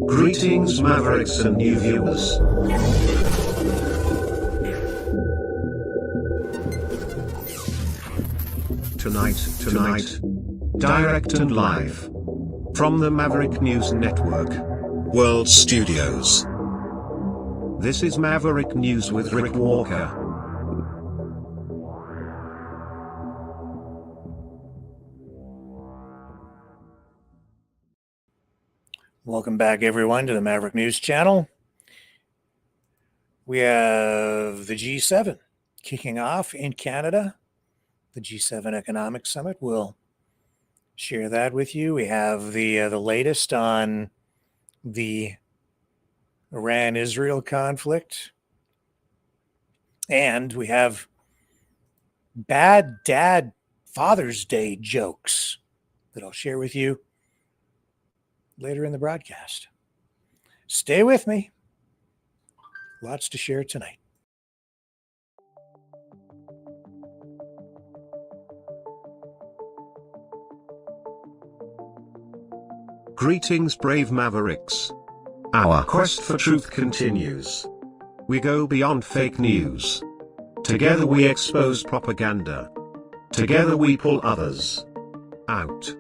Greetings, Mavericks and new viewers. Tonight, direct and live from the Maverick News Network World Studios. This is Maverick News with Rick Walker. Welcome back, everyone, to the Maverick News channel. We have the G7 kicking off in Canada. The G7 Economic Summit. We'll share that with you. We have the latest on the Iran-Israel conflict. And we have bad dad Father's Day jokes that I'll share with you later in the broadcast. Stay with me. Lots to share tonight. Greetings, brave Mavericks. Our quest for truth continues. We go beyond fake news. Together we expose propaganda. Together we pull others out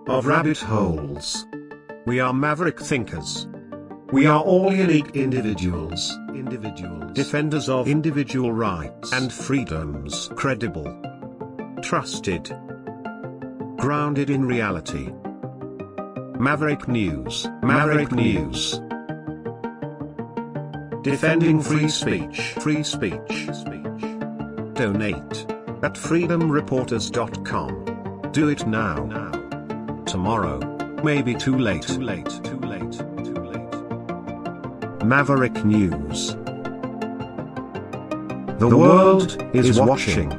of rabbit holes. We are Maverick thinkers. We are all unique individuals, defenders of individual rights and freedoms, credible, trusted, grounded in reality. Maverick News, defending free speech, Donate at freedomreporters.com. Do it now. Tomorrow may be too late. Maverick News. The world is watching.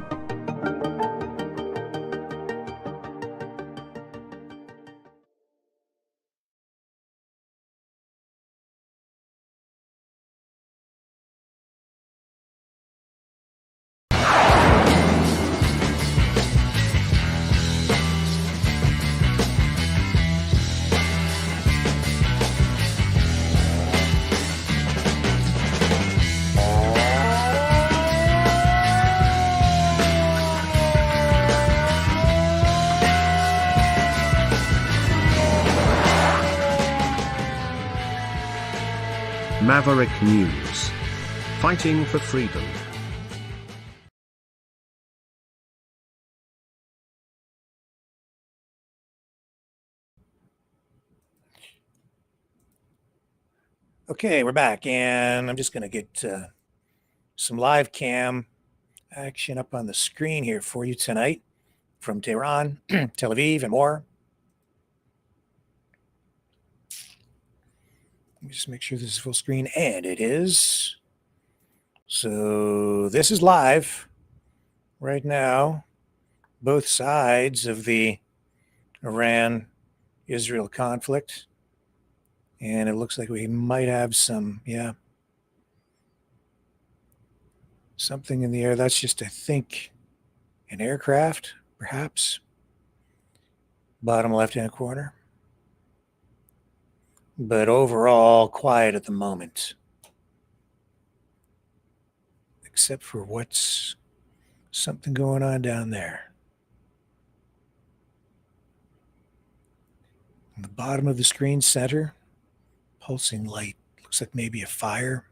Maverick News. Fighting for freedom. Okay, we're back, and I'm just going to get some live cam action up on the screen here for you tonight from Tehran, Tel Aviv, and more. Let me just make sure this is full screen, and it is. So this is live right now. Both sides of the Iran-Israel conflict. And it looks like we might have some, something in the air. That's just, I think, an aircraft, perhaps. Bottom left-hand corner. But overall, quiet at the moment. Except for what's something going on down there. On the bottom of the screen center, pulsing light. Looks like maybe a fire.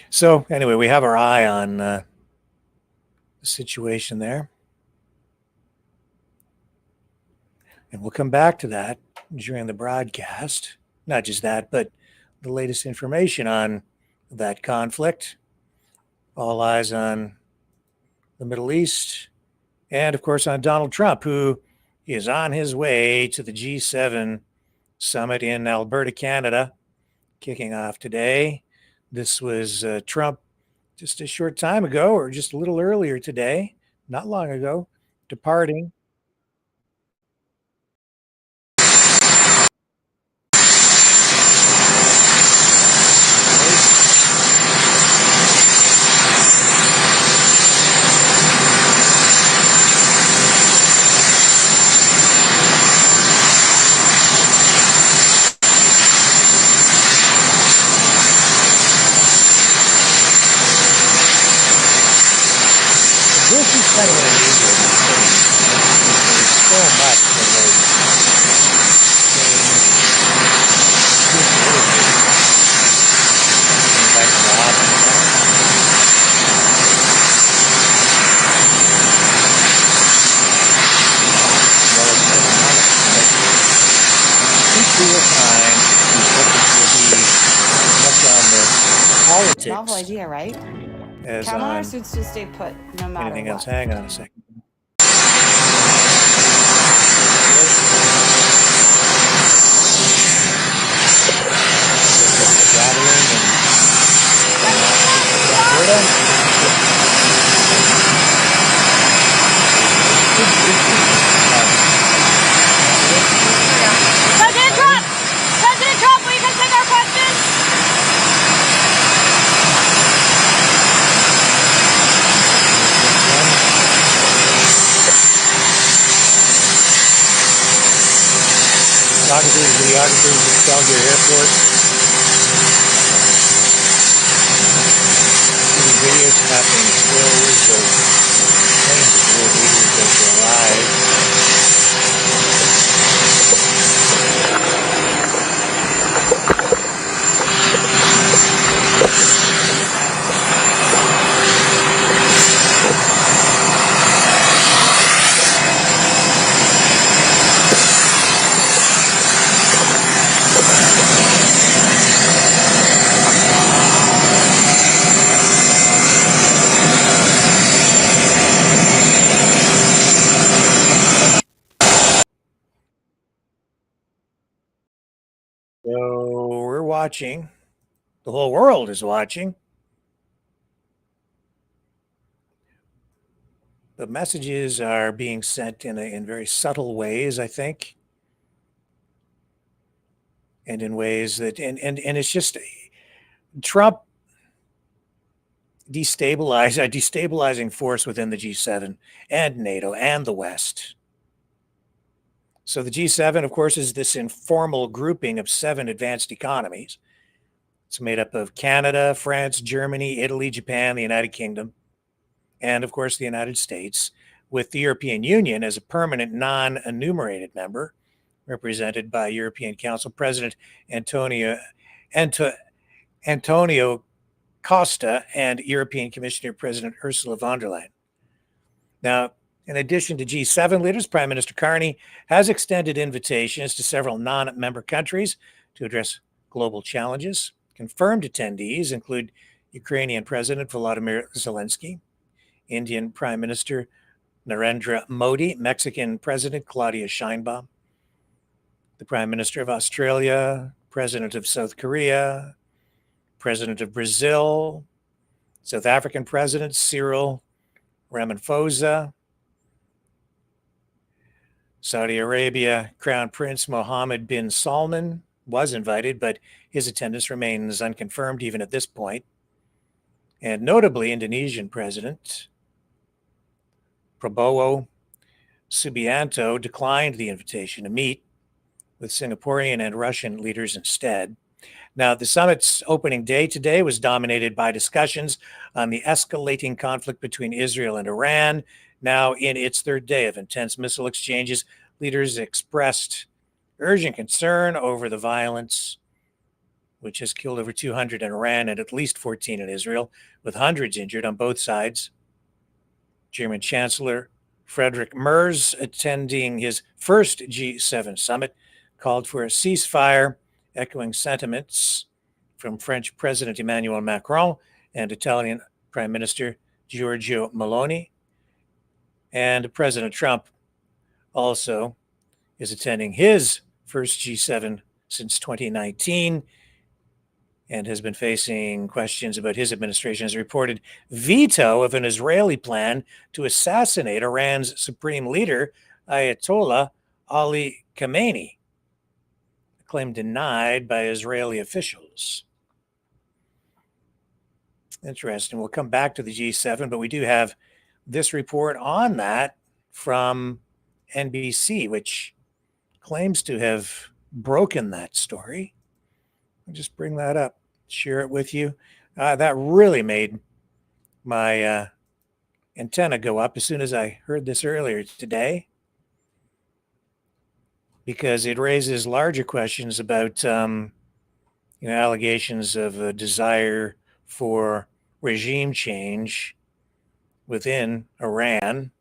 So anyway, we have our eye on the situation there. And we'll come back to that during the broadcast. Not just that, but the latest information on that conflict. All eyes on the Middle East. And, of course, on Donald Trump, who is on his way to the G7 summit in Alberta, Canada, kicking off today. This was Trump just a short time ago, or just a little earlier today, not long ago, departing. kind of unusual because there's so much that has changed geopolitically. Back to the opposite. Real time, we focus will be much on the politics. Novel idea, right? As Count on our on suits to stay put, no matter anything what. else. Hang on a second. Gathering President Trump, will you come take our questions? Photographers, videographers at Calgary Airport. Shooting videos snapping stills of planes of world leaders as they arrive. So we're watching. The whole world is watching. The messages are being sent in very subtle ways, I think, and in ways that and it's just Trump a destabilizing force within the G7 and NATO and the West. So the G7, of course, is this informal grouping of 7 advanced economies. It's made up of Canada, France, Germany, Italy, Japan, the United Kingdom, and of course the United States, with the European Union as a permanent non-enumerated member, represented by European Council President Antonio Costa and European Commissioner President Ursula von der Leyen. Now, in addition to G7 leaders, Prime Minister Carney has extended invitations to several non-member countries to address global challenges. Confirmed attendees include Ukrainian President Volodymyr Zelensky, Indian Prime Minister Narendra Modi, Mexican President Claudia Sheinbaum, the Prime Minister of Australia, President of South Korea, President of Brazil, South African President Cyril Ramaphosa, Saudi Arabia Crown Prince Mohammed bin Salman was invited, but his attendance remains unconfirmed even at this point. And notably, Indonesian President Prabowo Subianto declined the invitation to meet with Singaporean and Russian leaders instead. Now, the summit's opening day today was dominated by discussions on the escalating conflict between Israel and Iran. Now, in its third day of intense missile exchanges, leaders expressed urgent concern over the violence, which has killed over 200 in Iran and at least 14 in Israel, with hundreds injured on both sides. German Chancellor Friedrich Merz, attending his first G7 summit, called for a ceasefire, echoing sentiments from French President Emmanuel Macron and Italian Prime Minister Giorgio Meloni. And President Trump also is attending his first G7 since 2019 and has been facing questions about his administration's reported veto of an Israeli plan to assassinate Iran's supreme leader, Ayatollah Ali Khamenei, a claim denied by Israeli officials. Interesting. We'll come back to the G7, but we do have this report on that from NBC, which claims to have broken that story. I'll just bring that up, share it with you. That really made my antenna go up as soon as I heard this earlier today, because it raises larger questions about allegations of a desire for regime change within Iran.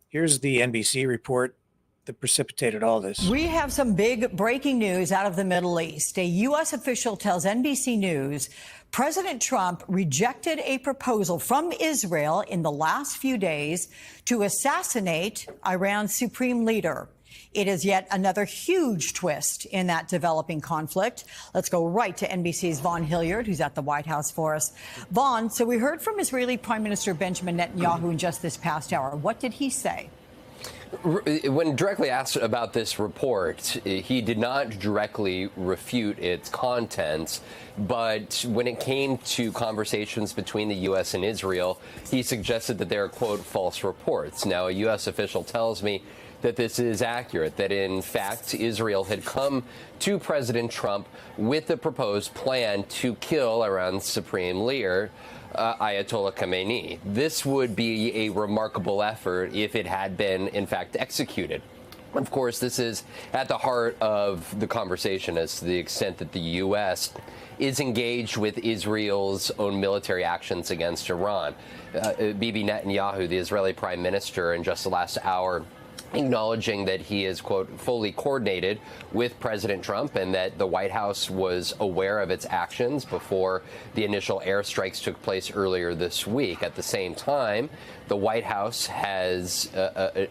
Here's the NBC report that precipitated all this. We have some big breaking news out of the Middle East. A U.S. official tells NBC News President Trump rejected a proposal from Israel in the last few days to assassinate Iran's supreme leader. It is yet another huge twist in that developing conflict. Let's go right to NBC's Vaughn Hilliard, who's at the White House for us. Vaughn, so we heard from Israeli Prime Minister Benjamin Netanyahu in just this past hour. What did he say? When directly asked about this report, he did not directly refute its contents, but when it came to conversations between the U.S. and Israel, he suggested that they are, quote, false reports. Now, a U.S. official tells me that this is accurate, that in fact Israel had come to President Trump with the proposed plan to kill Iran's supreme leader, Ayatollah Khamenei. This would be a remarkable effort if it had been, in fact, executed. Of course, this is at the heart of the conversation as to the extent that the U.S. is engaged with Israel's own military actions against Iran. Bibi Netanyahu, the Israeli prime minister, in just the last hour, acknowledging that he is, quote, fully coordinated with President Trump and that the White House was aware of its actions before the initial airstrikes took place earlier this week. At the same time, the White House has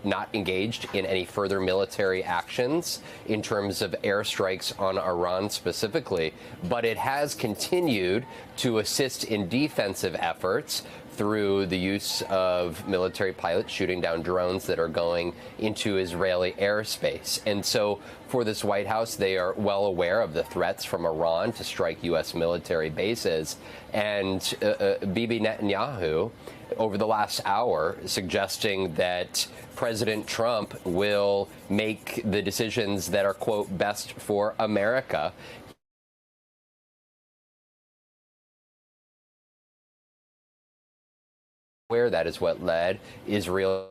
not engaged in any further military actions in terms of airstrikes on Iran specifically, but it has continued to assist in defensive efforts through the use of military pilots shooting down drones that are going into Israeli airspace. And so for this White House, they are well aware of the threats from Iran to strike U.S. military bases. And Bibi Netanyahu, over the last hour, suggesting that President Trump will make the decisions that are, quote, best for America. Where that is what led Israel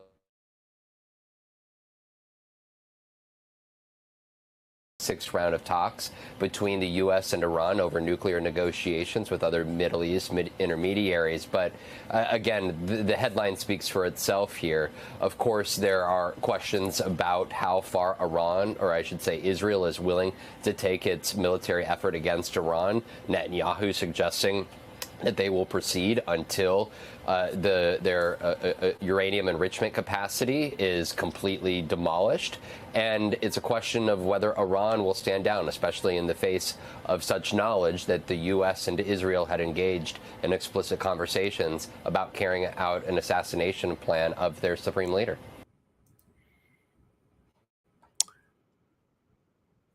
sixth round of talks between the U.S. and Iran over nuclear negotiations with other Middle East intermediaries. But again, the headline speaks for itself here. Of course, there are questions about how far Iran, or I should say Israel, is willing to take its military effort against Iran. Netanyahu suggesting that they will proceed until their uranium enrichment capacity is completely demolished. And it's a question of whether Iran will stand down, especially in the face of such knowledge that the U.S. and Israel had engaged in explicit conversations about carrying out an assassination plan of their supreme leader.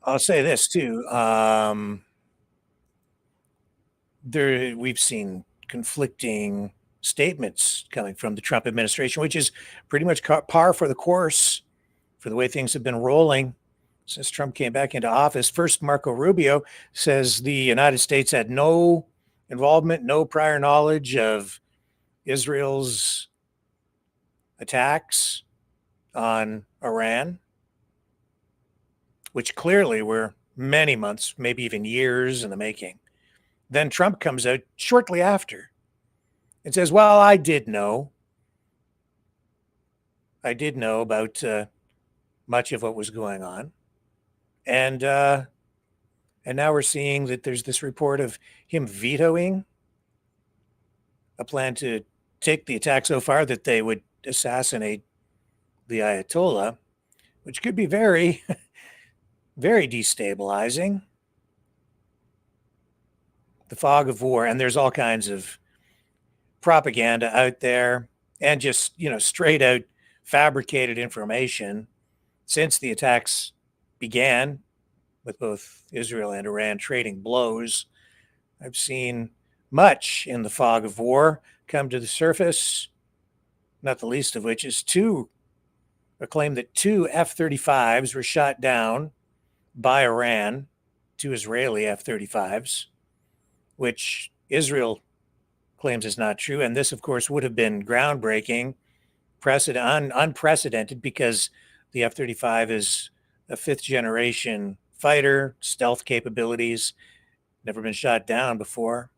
I'll say this, too. We've seen conflicting statements coming from the Trump administration, which is pretty much par for the course for the way things have been rolling since Trump came back into office. First, Marco Rubio says the United States had no involvement, no prior knowledge of Israel's attacks on Iran, which clearly were many months, maybe even years in the making. Then Trump comes out shortly after and says, well, I did know about much of what was going on. And now we're seeing that there's this report of him vetoing a plan to take the attack so far that they would assassinate the Ayatollah, which could be very, very destabilizing. The fog of war, and there's all kinds of propaganda out there and just, straight out fabricated information since the attacks began, with both Israel and Iran trading blows. I've seen much in the fog of war come to the surface, not the least of which is a claim that two F-35s were shot down by Iran, two Israeli F-35s, which Israel claims is not true. And this, of course, would have been groundbreaking unprecedented because the F-35 is a fifth generation fighter, stealth capabilities, never been shot down before.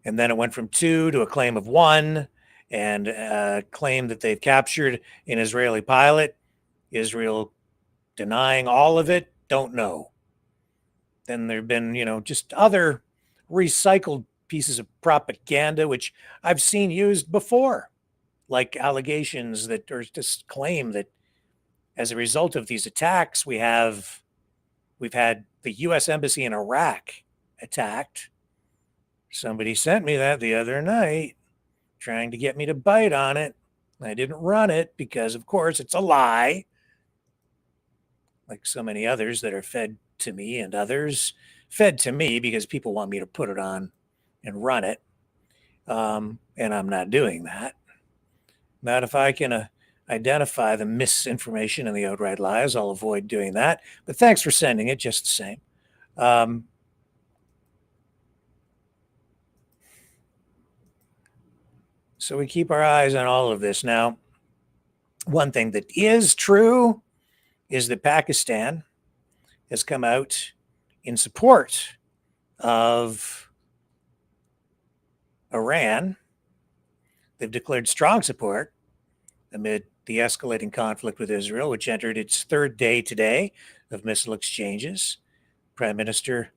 And then it went from 2 to a claim of 1 and claim that they've captured an Israeli pilot. Israel denying all of it, don't know. Then there have been, just other recycled pieces of propaganda, which I've seen used before, like allegations that, or just claim that as a result of these attacks, we've had the U.S. Embassy in Iraq attacked. Somebody sent me that the other night, trying to get me to bite on it. I didn't run it because, of course, it's a lie, like so many others that are fed to me, and others fed to me because people want me to put it on and run it. And I'm not doing that. Not if I can identify the misinformation and the outright lies, I'll avoid doing that. But thanks for sending it just the same. So we keep our eyes on all of this. Now, one thing that is true is that Pakistan has come out in support of Iran. They've declared strong support amid the escalating conflict with Israel, which entered its third day today of missile exchanges. Prime Minister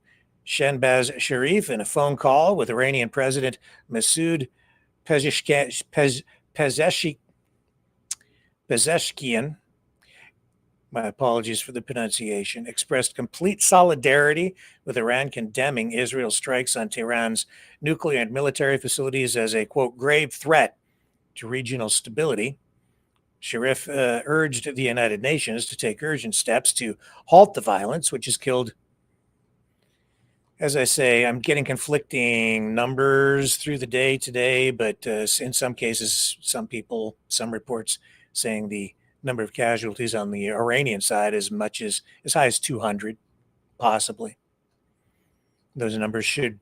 Shehbaz Sharif, in a phone call with Iranian President Masoud Pezeshkian, my apologies for the pronunciation, expressed complete solidarity with Iran, condemning Israel's strikes on Tehran's nuclear and military facilities as a, quote, grave threat to regional stability. Sharif urged the United Nations to take urgent steps to halt the violence, which has killed, as I say, I'm getting conflicting numbers through the day today, but in some cases, some reports saying the number of casualties on the Iranian side as high as 200, possibly. Those numbers should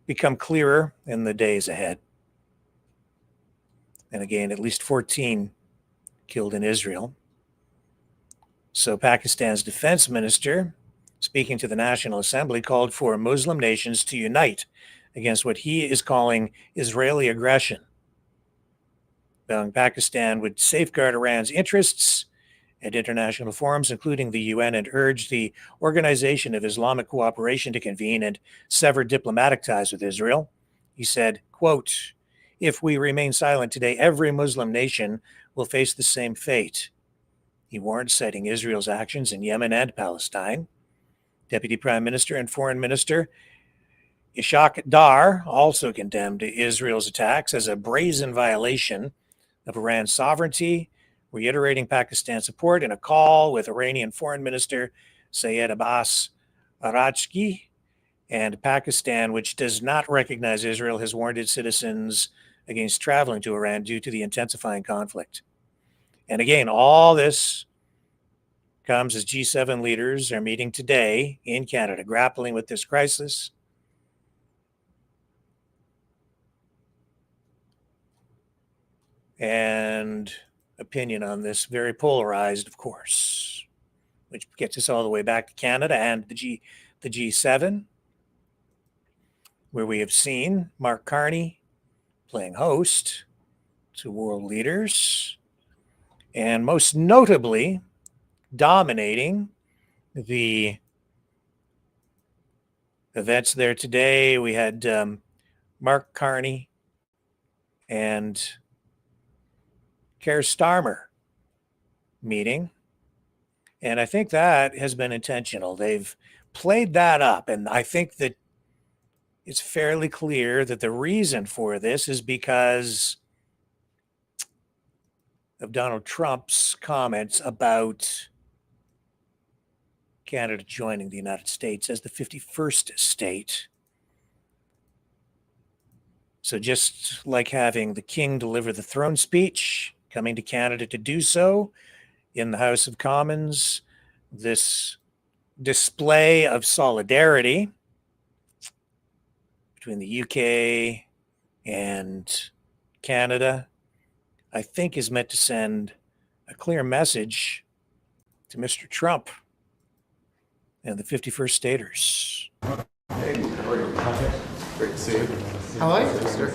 become clearer in the days ahead. And again, at least 14 killed in Israel. So Pakistan's defense minister, speaking to the National Assembly, called for Muslim nations to unite against what he is calling Israeli aggression. Vowing Pakistan would safeguard Iran's interests at international forums, including the UN, and urged the Organization of Islamic Cooperation to convene and sever diplomatic ties with Israel. He said, quote, "If we remain silent today, every Muslim nation will face the same fate." He warned, citing Israel's actions in Yemen and Palestine. Deputy Prime Minister and Foreign Minister Ishaq Dar also condemned Israel's attacks as a brazen violation of Iran's sovereignty, reiterating Pakistan's support in a call with Iranian Foreign Minister Sayed Abbas Araghchi. And Pakistan, which does not recognize Israel, has warned its citizens against traveling to Iran due to the intensifying conflict. And again, all this comes as G7 leaders are meeting today in Canada, grappling with this crisis. And opinion on this very polarized, of course, which gets us all the way back to Canada and the G7, where we have seen Mark Carney playing host to world leaders, and most notably dominating the events there today. We had Mark Carney and Keir Starmer meeting, and I think that has been intentional. They've played that up, and I think that it's fairly clear that the reason for this is because of Donald Trump's comments about Canada joining the United States as the 51st state. So just like having the king deliver the throne speech, coming to Canada to do so in the House of Commons, this display of solidarity between the UK And Canada, I think, is meant to send a clear message to Mr. Trump and the 51st staters. Hey, how are you? Great to see you. How are you, Mr.?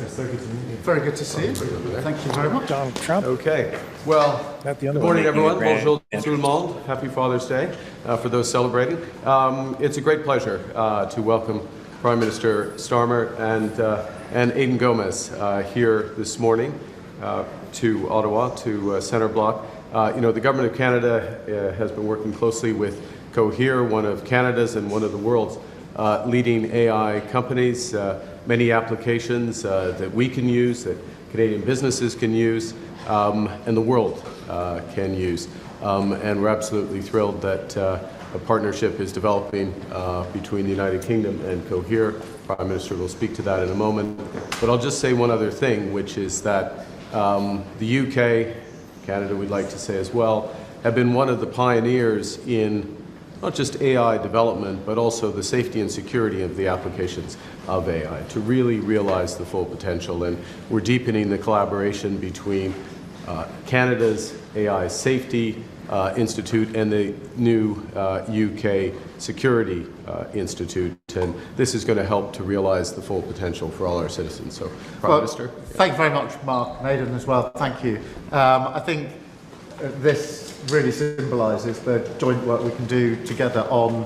Very good to see you. Thank you very much. Donald Trump. Okay. Well, Not the good other morning, one everyone. making a grand Bonjour tout le entrance. monde. Happy Father's Day for those celebrating. It's a great pleasure to welcome Prime Minister Starmer and Aidan Gomez here this morning to Ottawa, to Centre Block. The Government of Canada has been working closely with Cohere, one of Canada's and one of the world's leading AI companies, many applications that we can use, that Canadian businesses can use, and the world can use. And we're absolutely thrilled that a partnership is developing between the United Kingdom and Cohere. Prime Minister will speak to that in a moment. But I'll just say one other thing, which is that the UK, Canada we'd like to say as well, have been one of the pioneers in not just AI development, but also the safety and security of the applications of AI to really realize the full potential. And we're deepening the collaboration between Canada's AI Safety Institute and the new UK Security Institute. And this is going to help to realize the full potential for all our citizens. So, Prime Minister. Thank you very much, Mark and Aidan, as well. Thank you. I think this really symbolises the joint work we can do together on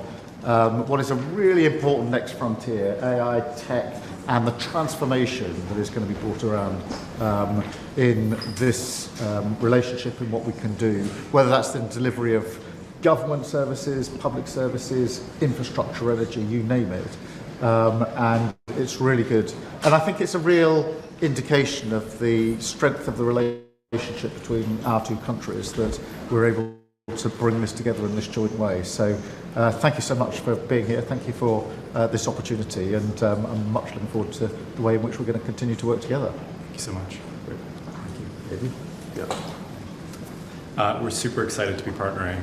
what is a really important next frontier, AI tech, and the transformation that is going to be brought around in this relationship and what we can do, whether that's the delivery of government services, public services, infrastructure, energy, you name it. And it's really good. And I think it's a real indication of the strength of the relationship between our two countries that we're able to bring this together in this joint way. So thank you so much for being here. Thank you for this opportunity, and I'm much looking forward to the way in which we're going to continue to work together. Thank you so much. Thank you. Yeah. We're super excited to be partnering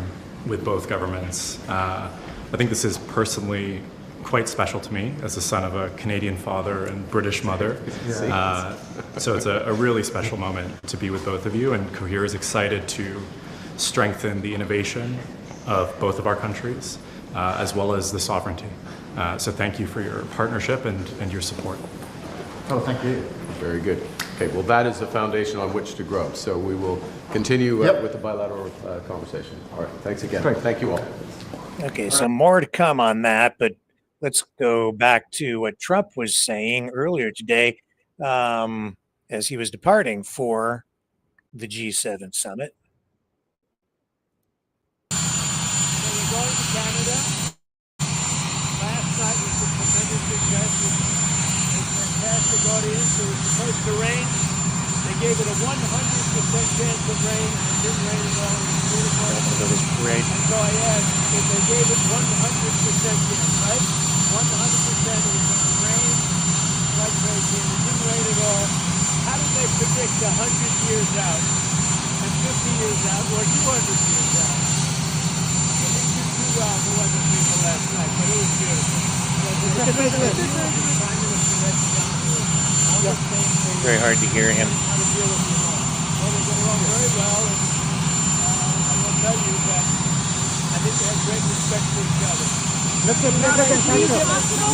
with both governments. I think this is personally quite special to me as the son of a Canadian father and British mother. So it's a really special moment to be with both of you, and Cohere is excited to strengthen the innovation of both of our countries, as well as the sovereignty. So thank you for your partnership and your support. Oh, thank you. Very good. Okay, well, that is the foundation on which to grow. So we will continue with the bilateral conversation. All right, thanks again. Great. Thank you all. Okay, so more to come on that, but let's go back to what Trump was saying earlier today as he was departing for the G7 summit. We're going to Canada. Last night was a tremendous success. It was a fantastic audience. It was supposed to rain. They gave it a 100% chance of rain, and it didn't rain at all. It was beautiful. That was great. And so I asked, if they gave it 100% chance, right? 100% it was going to rain like crazy, and it didn't rain at all. How did they predict 100 years out, and 50 years out, or 200 years out? They didn't do too well for weather people last night, but it was beautiful. Very hard to hear him. How to deal with the law. Well, they got along very well, and I will tell you that I think they have great respect for each other. Mr. President, thank you.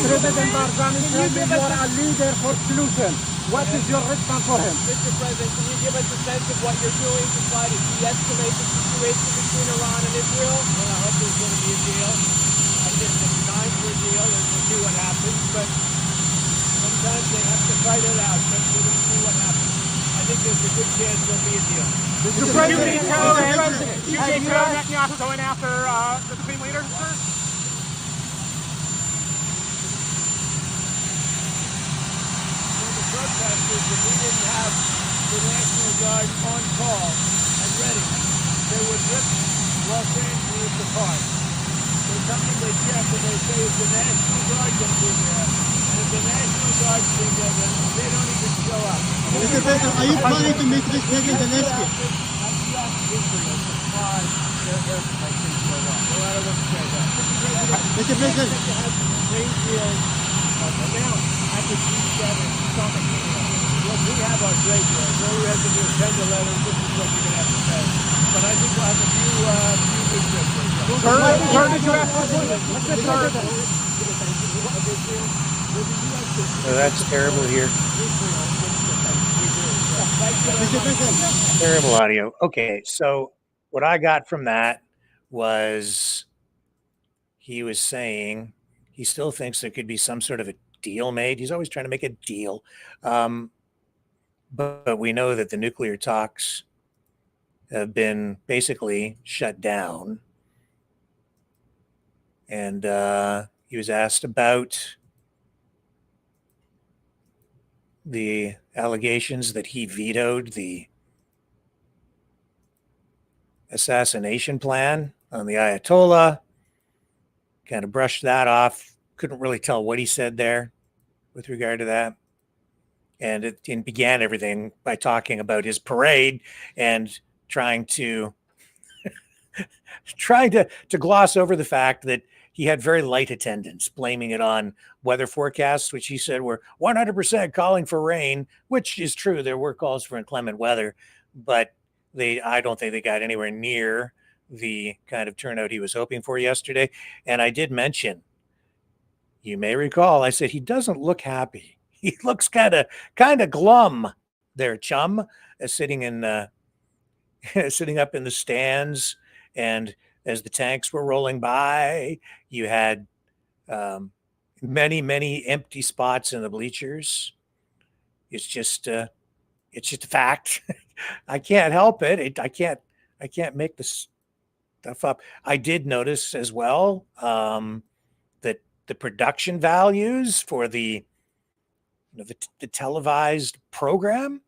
President Barzani said you are a leader for solution. What is your response for him? Mr. President, can you give us a sense of what you're doing to try to de-escalate the situation between Iran and Israel? Well, I hope there's going to be a deal. I think it's time for a deal, and we'll see what happens. But sometimes they have to fight it out. But we'll see what happens. I think there's a good chance there'll be a deal. Mr. President, Netanyahu going after the Supreme Leader, sir? Protesters, if we didn't have the National Guard on call and ready, they would rip Los Angeles apart. There's something they check and they say, is the National Guard going to be there? And if the National Guard's being there, then they don't even show up. Mr. President, are you planning to meet with President Zelensky? Israel supply their airplanes into Iran. No matter what you say about it. Mr. President. To have crazy amount at the G7 summit. Look, we have our great deal. So we have to do 10 to 11. This is what you're going to have to pay. But I think we'll have a few weeks there. Did you ask for So that's terrible here. Terrible audio. Okay, so what I got from that was he was saying he still thinks there could be some sort of a deal made. He's always trying to make a deal. But we know that the nuclear talks have been basically shut down. And he was asked about the allegations that he vetoed the assassination plan on the Ayatollah. Kind of brushed that off. Couldn't really tell what he said there with regard to that. And it began everything by talking about his parade and trying to gloss over the fact that he had very light attendance, blaming it on weather forecasts, which he said were 100% calling for rain, which is true. There were calls for inclement weather, but I don't think they got anywhere near the kind of turnout he was hoping for yesterday. And I did mention, you may recall, I said he doesn't look happy. He looks kind of glum there, chum, sitting up in the stands. And as the tanks were rolling by, you had many empty spots in the bleachers. It's just a fact. I can't help it. I can't make this stuff up. I did notice as well that the production values for the televised program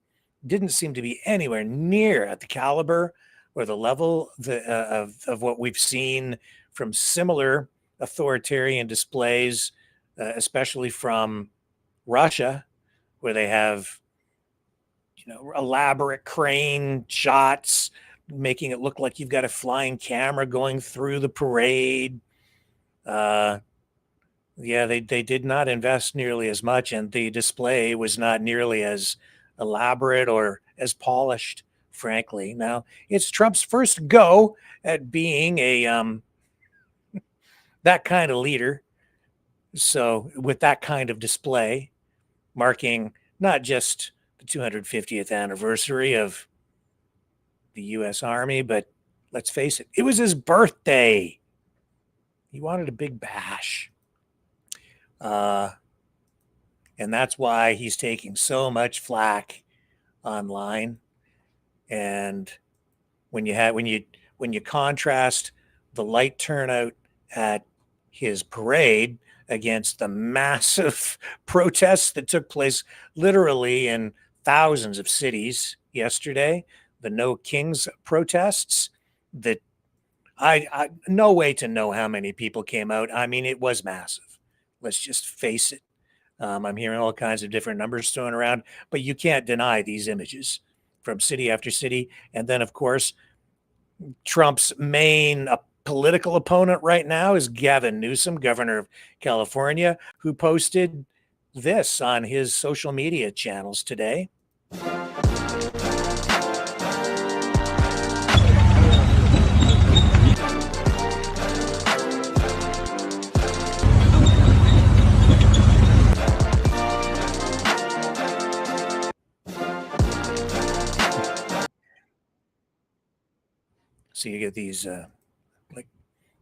didn't seem to be anywhere near at the caliber or the level of what we've seen from similar authoritarian displays, especially from Russia, where they have elaborate crane shots, making it look like you've got a flying camera going through the parade. They did not invest nearly as much, and the display was not nearly as elaborate or as polished, frankly. Now, it's Trump's first go at being a that kind of leader. So with that kind of display, marking not just the 250th anniversary of the U.S. Army, but let's face it, it was his birthday. He wanted a big bash. And that's why he's taking so much flack online. And when you contrast the light turnout at his parade against the massive protests that took place literally in thousands of cities yesterday, the No Kings protests, that I no way to know how many people came out. I mean, it was massive. Let's just face it. I'm hearing all kinds of different numbers thrown around, but you can't deny these images from city after city. And then, of course, Trump's main political opponent right now is Gavin Newsom, governor of California, who posted this on his social media channels today. So you get these like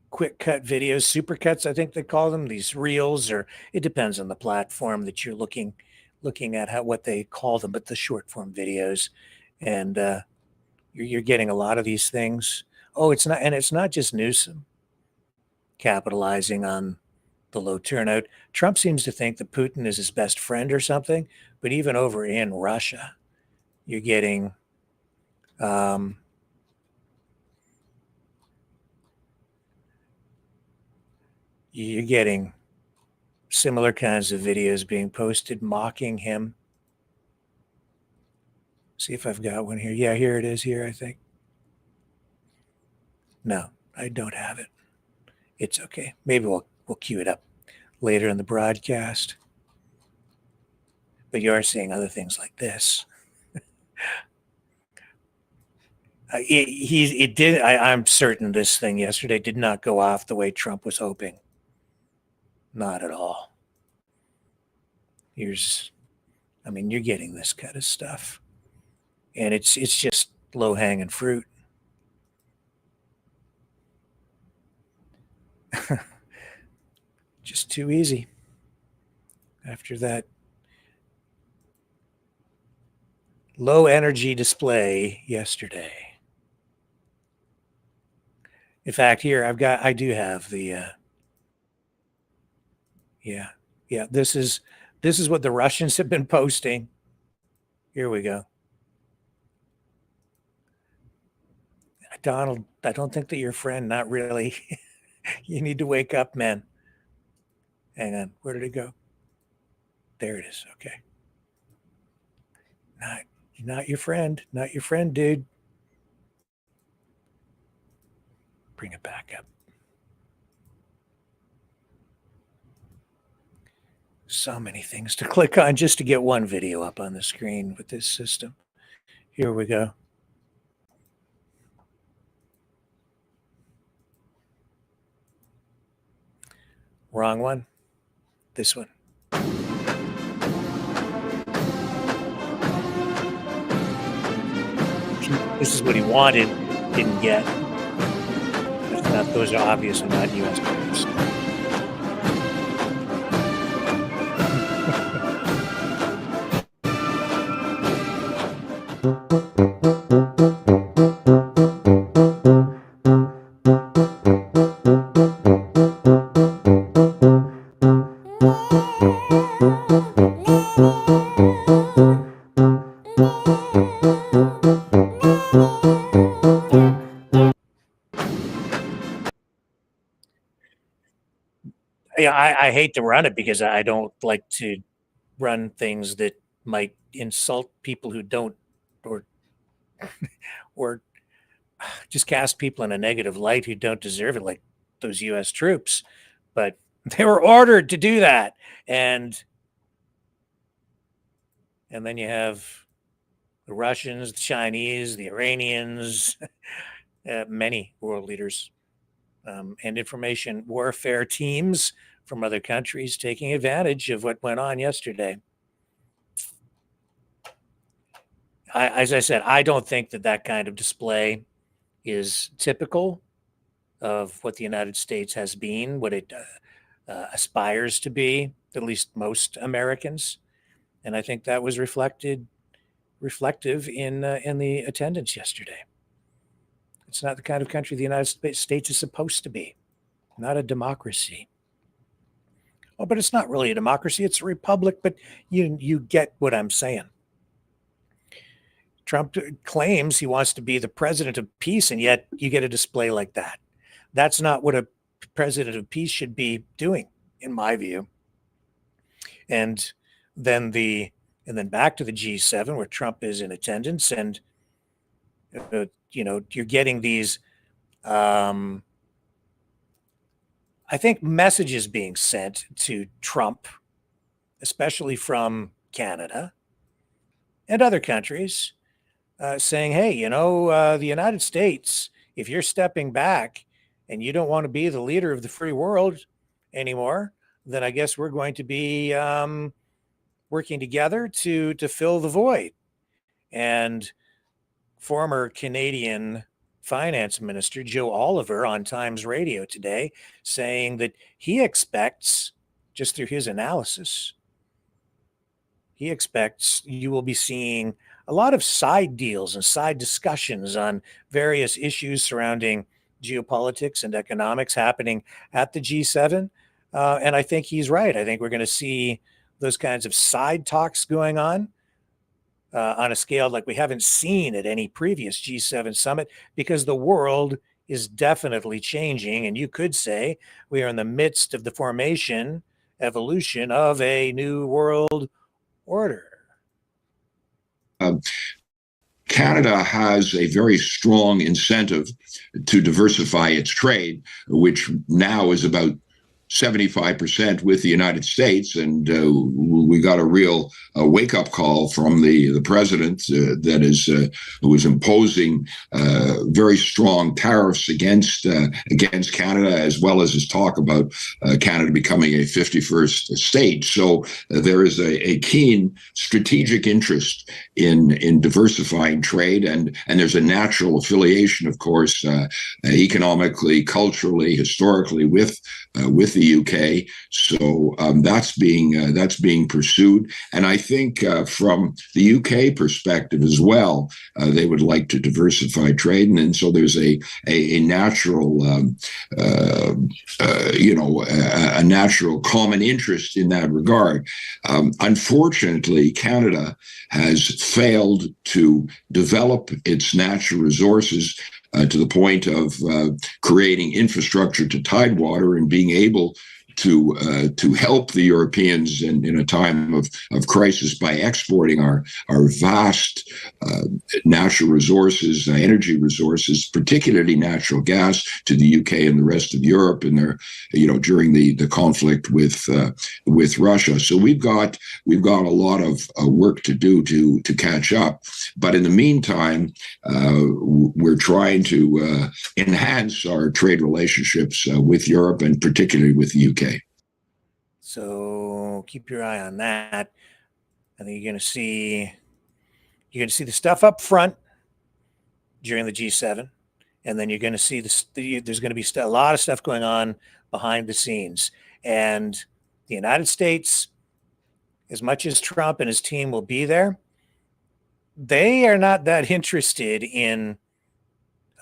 quick cut videos, super cuts, I think they call them, these reels, or it depends on the platform that you're looking at what they call them, but the short form videos. And you're getting a lot of these things. Oh, it's not just Newsom capitalizing on the low turnout. Trump seems to think that Putin is his best friend or something, but even over in Russia, you're getting similar kinds of videos being posted mocking him. See if I've got one here. Yeah, here it is here, I think. No, I don't have it. It's okay. Maybe we'll cue it up later in the broadcast. But you are seeing other things like this. It did. I'm certain this thing yesterday did not go off the way Trump was hoping. Not at all. You're getting this kind of stuff, and it's just low hanging fruit. Just too easy. After that low energy display yesterday. In fact, here I do have the yeah, this is what the Russians have been posting. Here we go. Donald, I don't think that you're a friend, not really. You need to wake up, man. Hang on, where did it go? There it is. Okay. Not your friend, dude. Bring it back up. So many things to click on just to get one video up on the screen with this system. Here we go. Wrong one. This one. This is what he wanted, didn't get. Those are obviously not U.S. tariffs. Yeah, I hate to run it because I don't like to run things that might insult people who don't, or just cast people in a negative light who don't deserve it, like those U.S. troops. But they were ordered to do that, and then you have the Russians, the Chinese, the Iranians, many world leaders, and information warfare teams from other countries taking advantage of what went on yesterday. As I said, I don't think that kind of display is typical of what the United States has been, what it aspires to be, at least most Americans. And I think that was reflective in the attendance yesterday. It's not the kind of country the United States is supposed to be, not a democracy. Oh, but it's not really a democracy. It's a republic, but you get what I'm saying. Trump claims he wants to be the president of peace, and yet you get a display like that. That's not what a president of peace should be doing, in my view. And then back to the G7 where Trump is in attendance, and you're getting these I think messages being sent to Trump, especially from Canada and other countries, saying, hey, the United States, if you're stepping back and you don't want to be the leader of the free world anymore, then I guess we're going to be working together to fill the void. And former Canadian Finance Minister Joe Oliver on Times Radio today saying that he expects, just through his analysis, he expects you will be seeing a lot of side deals and side discussions on various issues surrounding geopolitics and economics happening at the G7. And I think he's right. I think we're going to see those kinds of side talks going on a scale like we haven't seen at any previous G7 summit, because the world is definitely changing. And you could say we are in the midst of the evolution of a new world order. Canada has a very strong incentive to diversify its trade, which now is about 75% with the United States, and we got a real wake-up call from the president that is who is imposing very strong tariffs against Canada, as well as his talk about Canada becoming a 51st state. So there is a keen strategic interest in diversifying trade, and there's a natural affiliation, of course, economically, culturally, historically with the UK. So that's being pursued, and I think from the UK perspective as well, they would like to diversify trade, and so there's a natural a natural common interest in that regard. Unfortunately, Canada has failed to develop its natural resources to the point of creating infrastructure to tidewater and being able to help the Europeans in a time of crisis by exporting our vast natural resources, energy resources, particularly natural gas, to the UK and the rest of Europe, and during the conflict with Russia. So we've got a lot of work to do to catch up. But in the meantime, we're trying to enhance our trade relationships with Europe, and particularly with the UK. So keep your eye on that. I think you're going to see the stuff up front during the G7, and then you're going to see there's going to be a lot of stuff going on behind the scenes. And the United States, as much as Trump and his team will be there, they are not that interested in.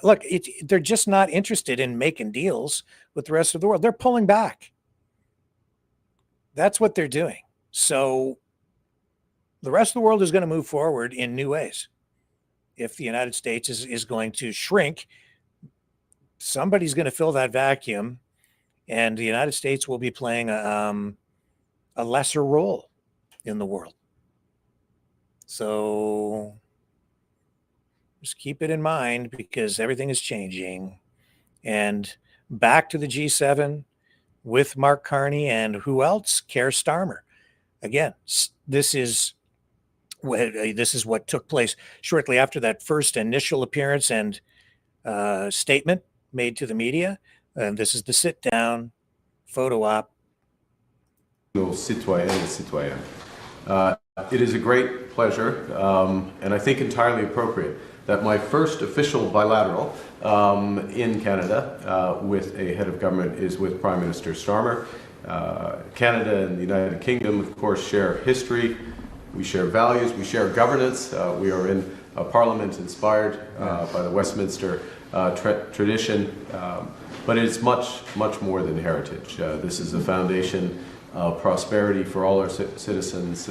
Look, they're just not interested in making deals with the rest of the world. They're pulling back. That's what they're doing. So the rest of the world is going to move forward in new ways. If the United States is going to shrink, somebody's going to fill that vacuum, and the United States will be playing a lesser role in the world. So just keep it in mind, because everything is changing. And back to the G7 with Mark Carney and who else? Keir Starmer. Again, this is what took place shortly after that first initial appearance and statement made to the media. And this is the sit-down photo op. Citoyen et citoyenne. It is a great pleasure, and I think entirely appropriate, that my first official bilateral in Canada with a head of government is with Prime Minister Starmer. Canada and the United Kingdom, of course, share history, we share values, we share governance. We are in a parliament inspired by the Westminster tradition, but it's much, much more than heritage. This is a foundation of prosperity for all our citizens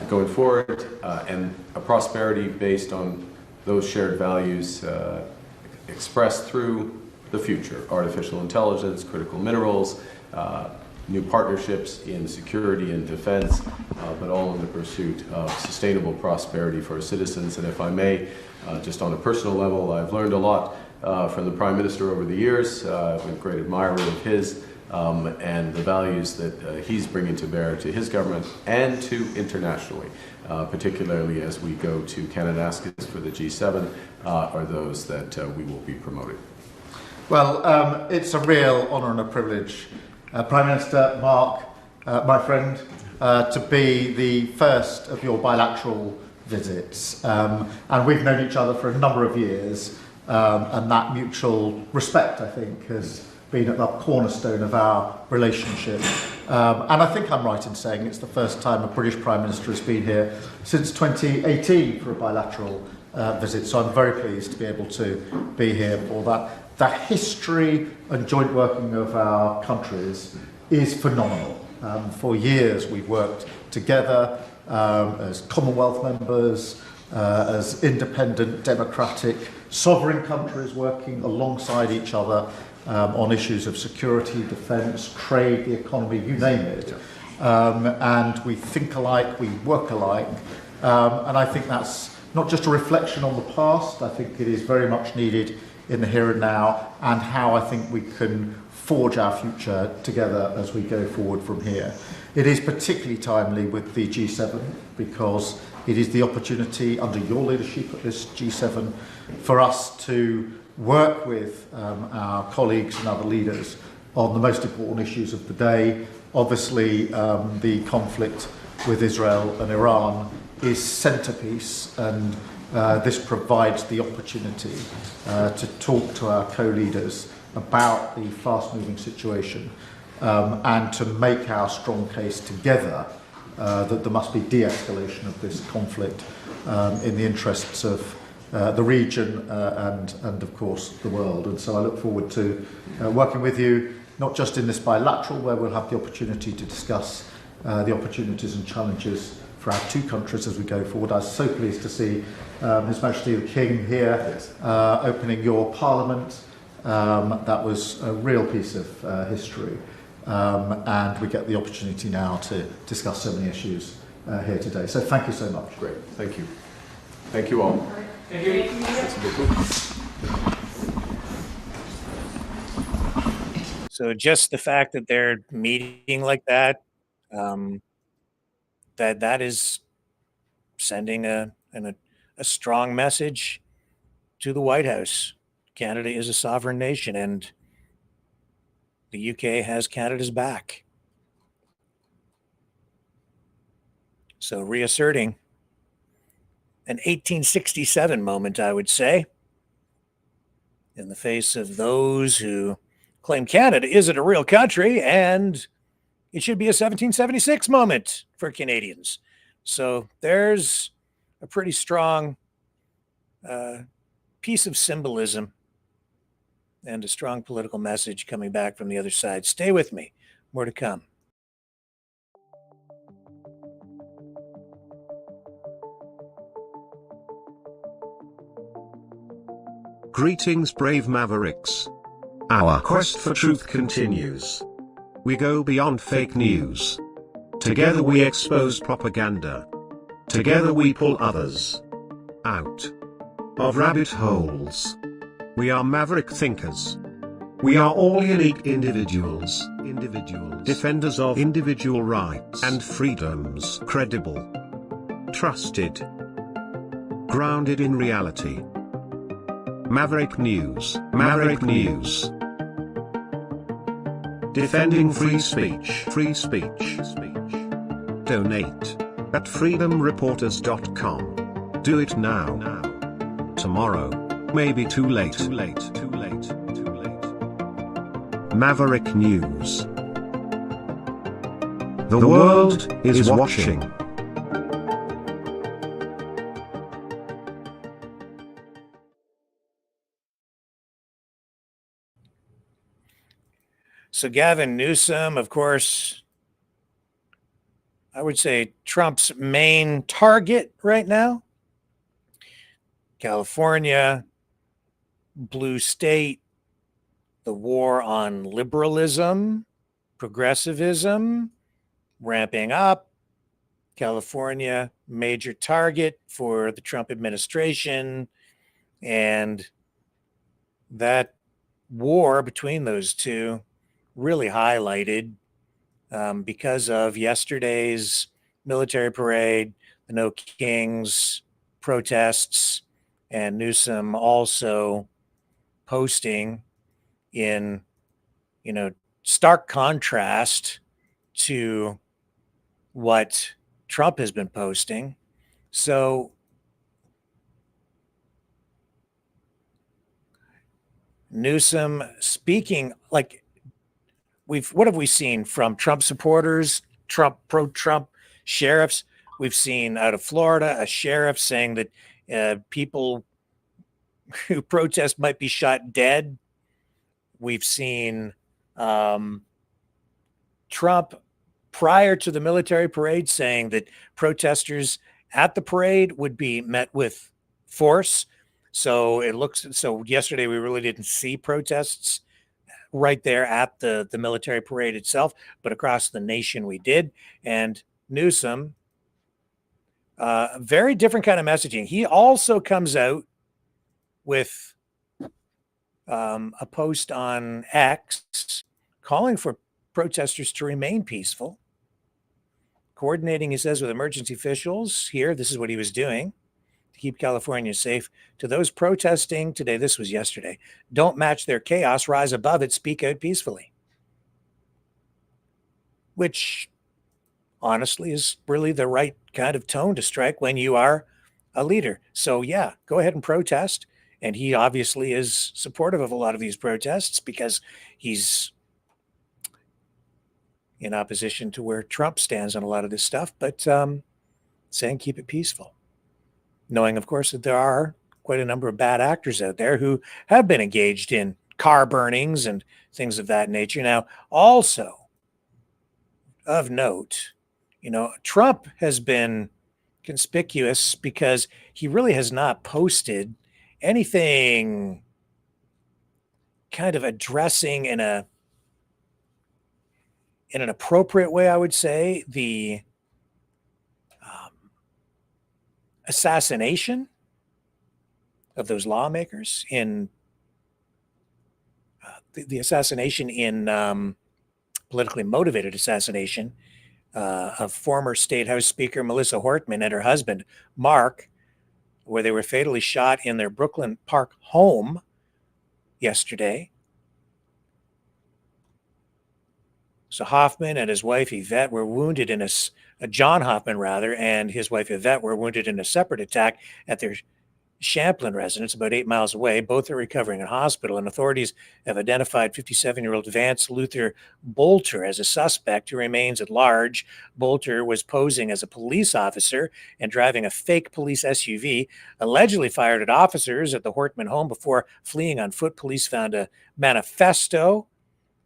going forward, and a prosperity based on those shared values expressed through the future: artificial intelligence, critical minerals, new partnerships in security and defense, but all in the pursuit of sustainable prosperity for our citizens. And if I may, just on a personal level, I've learned a lot from the Prime Minister over the years. I've been a great admirer of his and the values that he's bringing to bear to his government and to internationally, particularly as we go to Kananaskis for the G7, are those that we will be promoting. Well, it's a real honour and a privilege, Prime Minister Mark, my friend, to be the first of your bilateral visits. And we've known each other for a number of years, and that mutual respect, I think, has been at the cornerstone of our relationship. And I think I'm right in saying it's the first time a British Prime Minister has been here since 2018 for a bilateral visit, so I'm very pleased to be able to be here for that. The history and joint working of our countries is phenomenal. For years we've worked together as Commonwealth members, as independent, democratic, sovereign countries working alongside each other on issues of security, defence, trade, the economy, you name it. And we think alike, we work alike, and I think that's not just a reflection on the past. I think it is very much needed in the here and now, and how I think we can forge our future together as we go forward from here. It is particularly timely with the G7 because it is the opportunity under your leadership at this G7 for us to work with our colleagues and other leaders on the most important issues of the day. Obviously, the conflict with Israel and Iran is centrepiece, and this provides the opportunity to talk to our co-leaders about the fast-moving situation and to make our strong case together that there must be de-escalation of this conflict in the interests of the region and of course the world. And so I look forward to working with you, not just in this bilateral where we'll have the opportunity to discuss the opportunities and challenges for our two countries as we go forward. I was so pleased to see His Majesty the King here opening your Parliament. That was a real piece of history. And we get the opportunity now to discuss so many issues here today. So thank you so much. Great, thank you. Thank you all. Thank you. So just the fact that they're meeting like that, that is sending a strong message to the White House. Canada is a sovereign nation, and the UK has Canada's back. So reasserting an 1867 moment, I would say, in the face of those who claim Canada isn't a real country and it should be a 1776 moment for Canadians. So there's a pretty strong piece of symbolism and a strong political message coming back from the other side. Stay with me. More to come. Greetings, brave Mavericks. Our quest for truth continues. We go beyond fake news. Together we expose propaganda. Together we pull others out of rabbit holes. We are maverick thinkers. We are all unique individuals. Defenders of individual rights and freedoms. Credible. Trusted. Grounded in reality. Maverick News. Maverick News. Defending free speech. Free speech. Donate at freedomreporters.com. Do it now. Tomorrow may be too late. Too late. Too late. Too late. Maverick News. The world is watching. So Gavin Newsom, of course, I would say Trump's main target right now. California, blue state, the war on liberalism, progressivism, ramping up. California, major target for the Trump administration. And that war between those two really highlighted because of yesterday's military parade, the No Kings protests, and Newsom also posting in, stark contrast to what Trump has been posting. So Newsom speaking like, what have we seen from Trump supporters, pro-Trump sheriffs? We've seen out of Florida a sheriff saying that people who protest might be shot dead. We've seen Trump prior to the military parade saying that protesters at the parade would be met with force. So yesterday we really didn't see protests right there at the military parade itself, but across the nation we did. And Newsom Very different kind of messaging. He also comes out with a post on X calling for protesters to remain peaceful, coordinating, he says, with emergency officials here. This is what he was doing to keep California safe. To those protesting today, this was yesterday, don't match their chaos, rise above it, speak out peacefully. Which honestly is really the right kind of tone to strike when you are a leader. So yeah, go ahead and protest. And he obviously is supportive of a lot of these protests because he's in opposition to where Trump stands on a lot of this stuff, but saying keep it peaceful. Knowing, of course, that there are quite a number of bad actors out there who have been engaged in car burnings and things of that nature. Now, also of note, Trump has been conspicuous because he really has not posted anything kind of addressing in an appropriate way, I would say, the assassination of those lawmakers in the assassination in politically motivated assassination of former State House Speaker Melissa Hortman and her husband, Mark, where they were fatally shot in their Brooklyn Park home yesterday. So Hoffman and his wife Yvette were wounded in John Hoffman rather, and his wife Yvette were wounded in a separate attack at their Champlain residence about 8 miles away. Both are recovering in hospital, and authorities have identified 57-year-old Vance Luther Bolter as a suspect who remains at large. Bolter was posing as a police officer and driving a fake police SUV, allegedly fired at officers at the Hortman home before fleeing on foot. Police found a manifesto,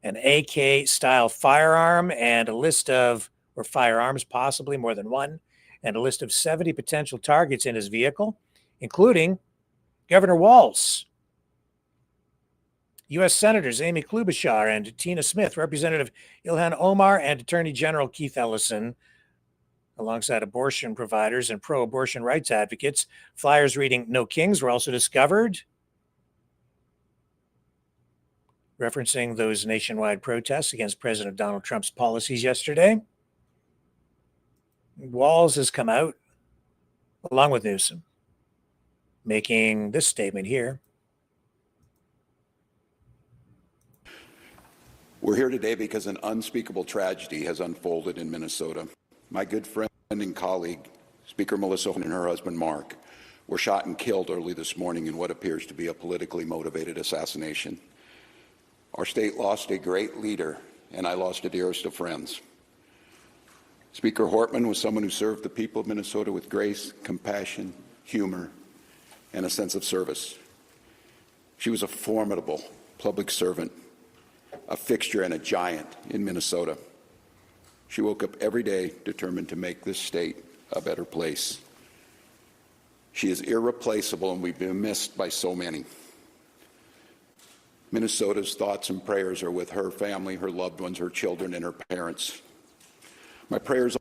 an AK-style firearm, and a list of, or firearms possibly, more than one, and a list of 70 potential targets in his vehicle, including Governor Walz, U.S. Senators Amy Klobuchar and Tina Smith, Representative Ilhan Omar, and Attorney General Keith Ellison, alongside abortion providers and pro-abortion rights advocates. Flyers reading "No Kings" were also discovered, referencing those nationwide protests against President Donald Trump's policies yesterday. Walz has come out, along with Newsom, making this statement here. We're here today because an unspeakable tragedy has unfolded in Minnesota. My good friend and colleague, Speaker Melissa and her husband Mark, were shot and killed early this morning in what appears to be a politically motivated assassination. Our state lost a great leader, and I lost a dearest of friends. Speaker Hortman was someone who served the people of Minnesota with grace, compassion, humor, and a sense of service. She was a formidable public servant, a fixture and a giant in Minnesota. She woke up every day determined to make this state a better place. She is irreplaceable, and we've been missed by so many. Minnesota's thoughts and prayers are with her family, her loved ones, her children, and her parents. My prayers.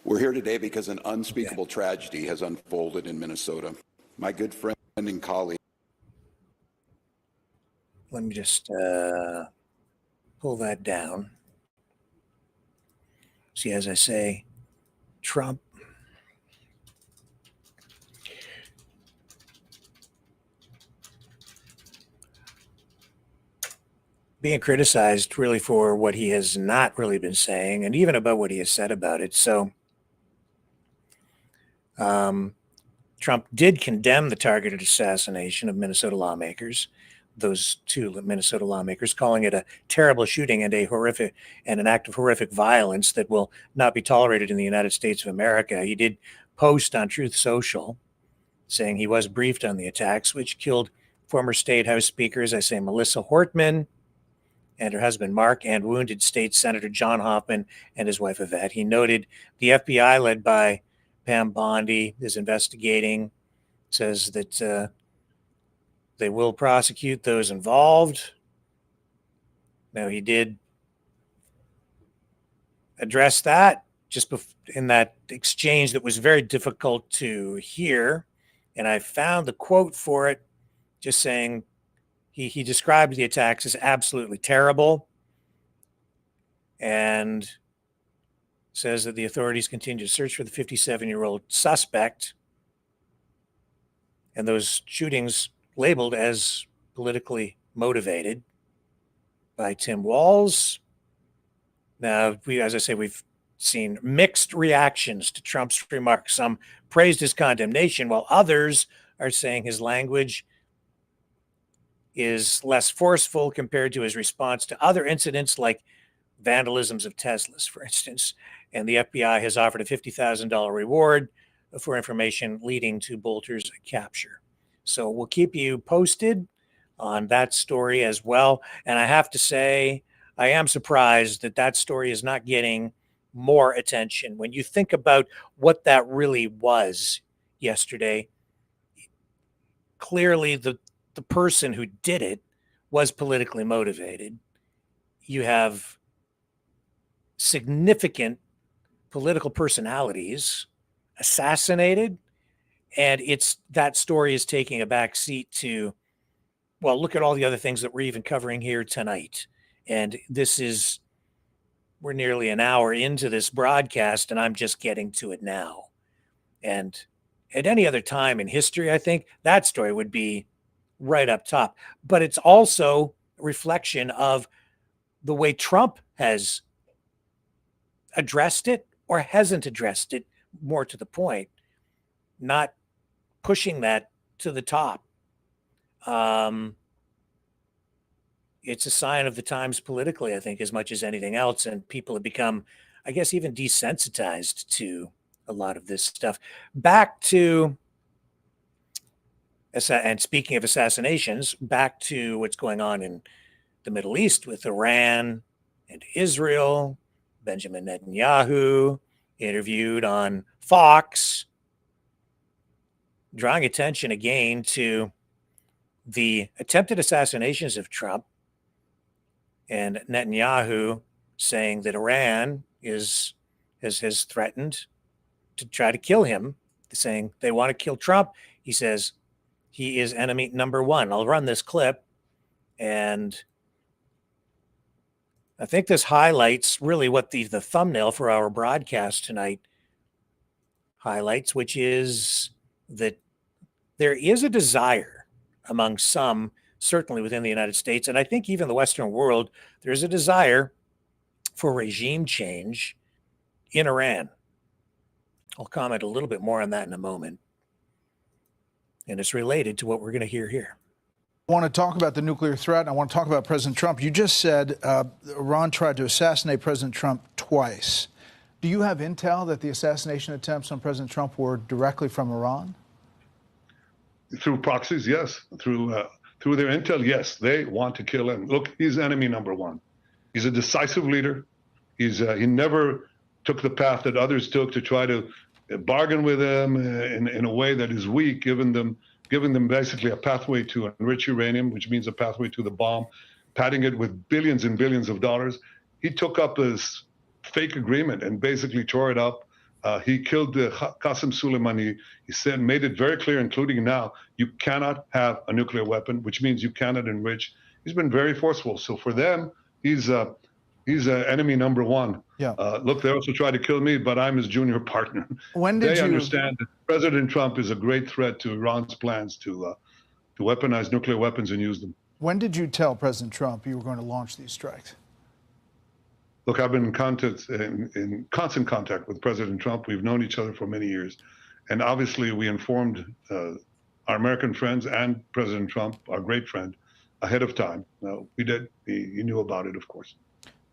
We're here today because an unspeakable tragedy has unfolded in Minnesota. My good friend and colleague. Let me just pull that down. See, as I say, Trump being criticized really for what he has not really been saying, and even about what he has said about it. So Trump did condemn the targeted assassination of Minnesota lawmakers, those two Minnesota lawmakers, calling it a terrible shooting and an act of horrific violence that will not be tolerated in the United States of America. He did post on Truth Social saying he was briefed on the attacks, which killed former State House Speakers, I say Melissa Hortman and her husband Mark, and wounded State Senator John Hoffman and his wife Yvette. He noted the FBI, led by Pam Bondi, is investigating, says that they will prosecute those involved. Now, he did address that in that exchange that was very difficult to hear. And I found the quote for it, just saying he described the attacks as absolutely terrible and says that the authorities continue to search for the 57-year-old suspect, and those shootings labeled as politically motivated by Tim Walz. Now, as I say, we've seen mixed reactions to Trump's remarks. Some praised his condemnation, while others are saying his language is less forceful compared to his response to other incidents like vandalisms of Teslas, for instance. And the FBI has offered a $50,000 reward for information leading to Bolter's capture. So we'll keep you posted on that story as well. And I have to say, I am surprised that that story is not getting more attention. When you think about what that really was yesterday, clearly the person who did it was politically motivated. You have significant political personalities assassinated, and that story is taking a back seat to, well, look at all the other things that we're even covering here tonight. And we're nearly an hour into this broadcast, and I'm just getting to it now. And at any other time in history, I think that story would be right up top. But it's also a reflection of the way Trump has addressed it or hasn't addressed it, more to the point, not pushing that to the top. It's a sign of the times politically, I think, as much as anything else. And people have become, I guess, even desensitized to a lot of this stuff. Back to, and speaking of assassinations, back to what's going on in the Middle East with Iran and Israel. Benjamin Netanyahu interviewed on Fox, drawing attention again to the attempted assassinations of Trump, and Netanyahu saying that Iran has threatened to try to kill him, saying they want to kill Trump. He says he is enemy number one. I'll run this clip, and I think this highlights really what the thumbnail for our broadcast tonight highlights, which is that there is a desire among some, certainly within the United States, and I think even the Western world, there's a desire for regime change in Iran. I'll comment a little bit more on that in a moment. And it's related to what we're going to hear here. I want to talk about the nuclear threat. I want to talk about President Trump. You just said Iran tried to assassinate President Trump twice. Do you have intel that the assassination attempts on President Trump were directly from Iran? Through proxies, yes. Through their intel, yes. They want to kill him. Look, he's enemy number one. He's a decisive leader. He never took the path that others took to try to bargain with him in a way that is weak, giving them basically a pathway to enrich uranium, which means a pathway to the bomb, padding it with billions and billions of dollars. He took up this fake agreement and basically tore it up. He killed Qasem Soleimani. He made it very clear, including now, you cannot have a nuclear weapon, which means you cannot enrich. He's been very forceful. So for them, he's enemy number one. Yeah. Look, they also tried to kill me, but I'm his junior partner. They understand that President Trump is a great threat to Iran's plans to weaponize nuclear weapons and use them. When did you tell President Trump you were going to launch these strikes? Look, I've been in constant contact with President Trump. We've known each other for many years. And obviously, we informed our American friends and President Trump, our great friend, ahead of time. We did. He knew about it, of course.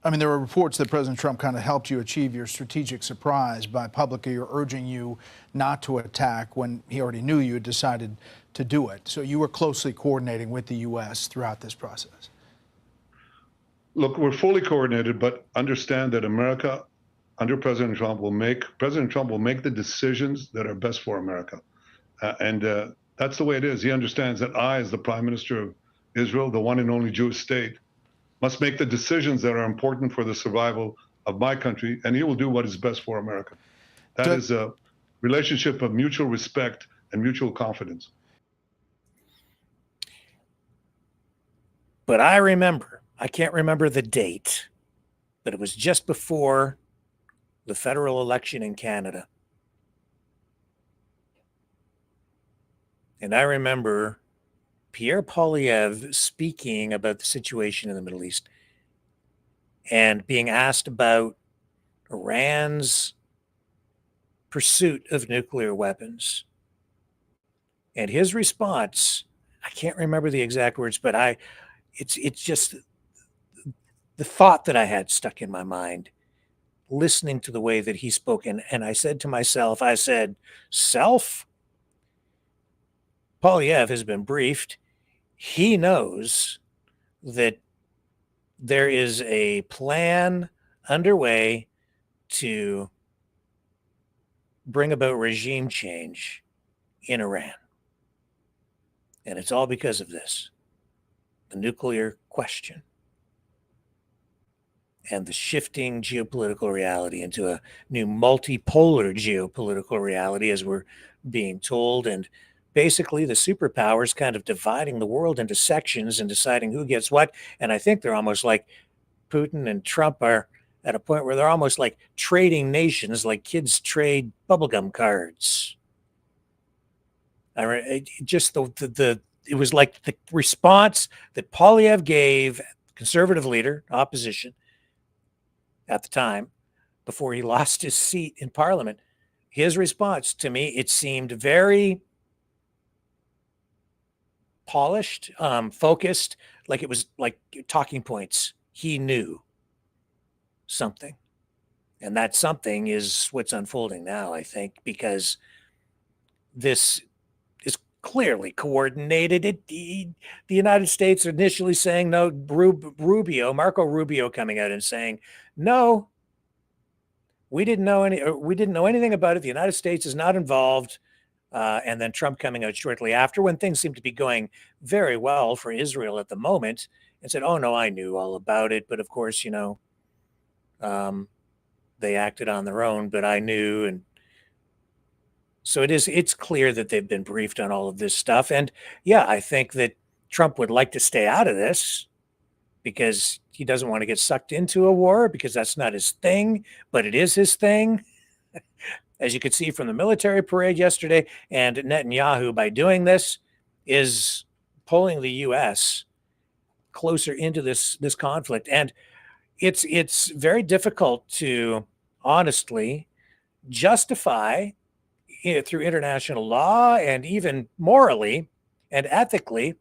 I mean, there were reports that President Trump kind of helped you achieve your strategic surprise by publicly urging you not to attack when he already knew you had decided to do it. So you were closely coordinating with the U.S. throughout this process. Look, we're fully coordinated, but understand that America, under President Trump, will make the decisions that are best for America. And that's the way it is. He understands that I, as the Prime Minister of Israel, the one and only Jewish state, must make the decisions that are important for the survival of my country, and he will do what is best for America. That is a relationship of mutual respect and mutual confidence. But I can't remember the date, but it was just before the federal election in Canada. And I remember Pierre Poilievre speaking about the situation in the Middle East and being asked about Iran's pursuit of nuclear weapons. And his response, I can't remember the exact words, but it's just the thought that I had stuck in my mind listening to the way that he spoke. And I said to myself, self, Poilievre has been briefed. He knows that there is a plan underway to bring about regime change in Iran. And it's all because of this, the nuclear question and the shifting geopolitical reality into a new multipolar geopolitical reality, as we're being told. And basically the superpowers kind of dividing the world into sections and deciding who gets what. And I think they're almost like Putin and Trump are at a point where they're almost like trading nations, like kids trade bubblegum cards. It was like the response that Poilievre gave, conservative leader, opposition at the time, before he lost his seat in Parliament. His response, to me, it seemed very polished, focused, like it was like talking points. He knew something. And that something is what's unfolding now, I think, because this is clearly coordinated. The United States initially saying no, Marco Rubio coming out and saying, no, we didn't know anything about it. The United States is not involved. And then Trump coming out shortly after, when things seem to be going very well for Israel at the moment, and said, oh no, I knew all about it. But of course, they acted on their own, but I knew. And so it's clear that they've been briefed on all of this stuff. And yeah, I think that Trump would like to stay out of this because he doesn't want to get sucked into a war, because that's not his thing, but it is his thing. As you could see from the military parade yesterday, and Netanyahu, by doing this, is pulling the U.S. closer into this conflict. And it's very difficult to honestly justify, through international law and even morally and ethically,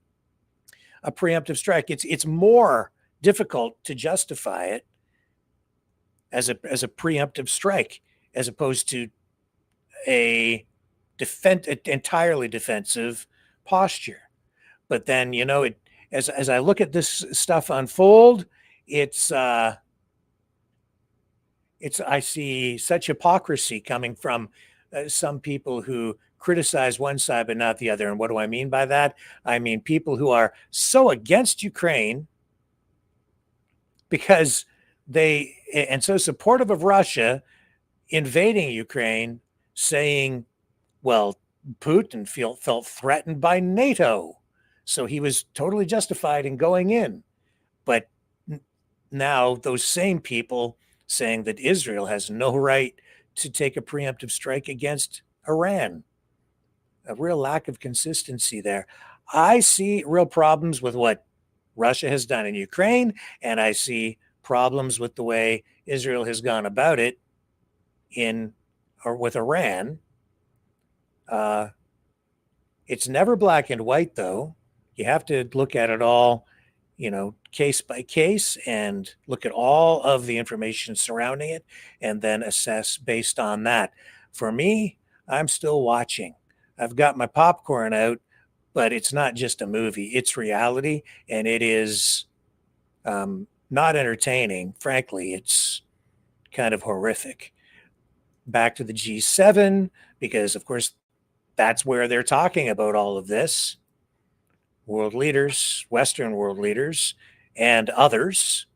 a preemptive strike. It's more difficult to justify it as a preemptive strike, as opposed to a entirely defensive posture. But then, as I look at this stuff unfold, I see such hypocrisy coming from some people who criticize one side but not the other. And what do I mean by that? I mean people who are so against Ukraine because and so supportive of Russia invading Ukraine, saying, well, Putin felt threatened by NATO, so he was totally justified in going in. But now those same people saying that Israel has no right to take a preemptive strike against Iran. A real lack of consistency there. I see real problems with what Russia has done in Ukraine, and I see problems with the way Israel has gone about it with Iran. It's never black and white, though. You have to look at it all, case by case, and look at all of the information surrounding it, and then assess based on that. For me, I'm still watching. I've got my popcorn out, but it's not just a movie. It's reality, and it is not entertaining. Frankly, it's kind of horrific. Back to the G7, because, of course, that's where they're talking about all of this. World leaders, Western world leaders, and others,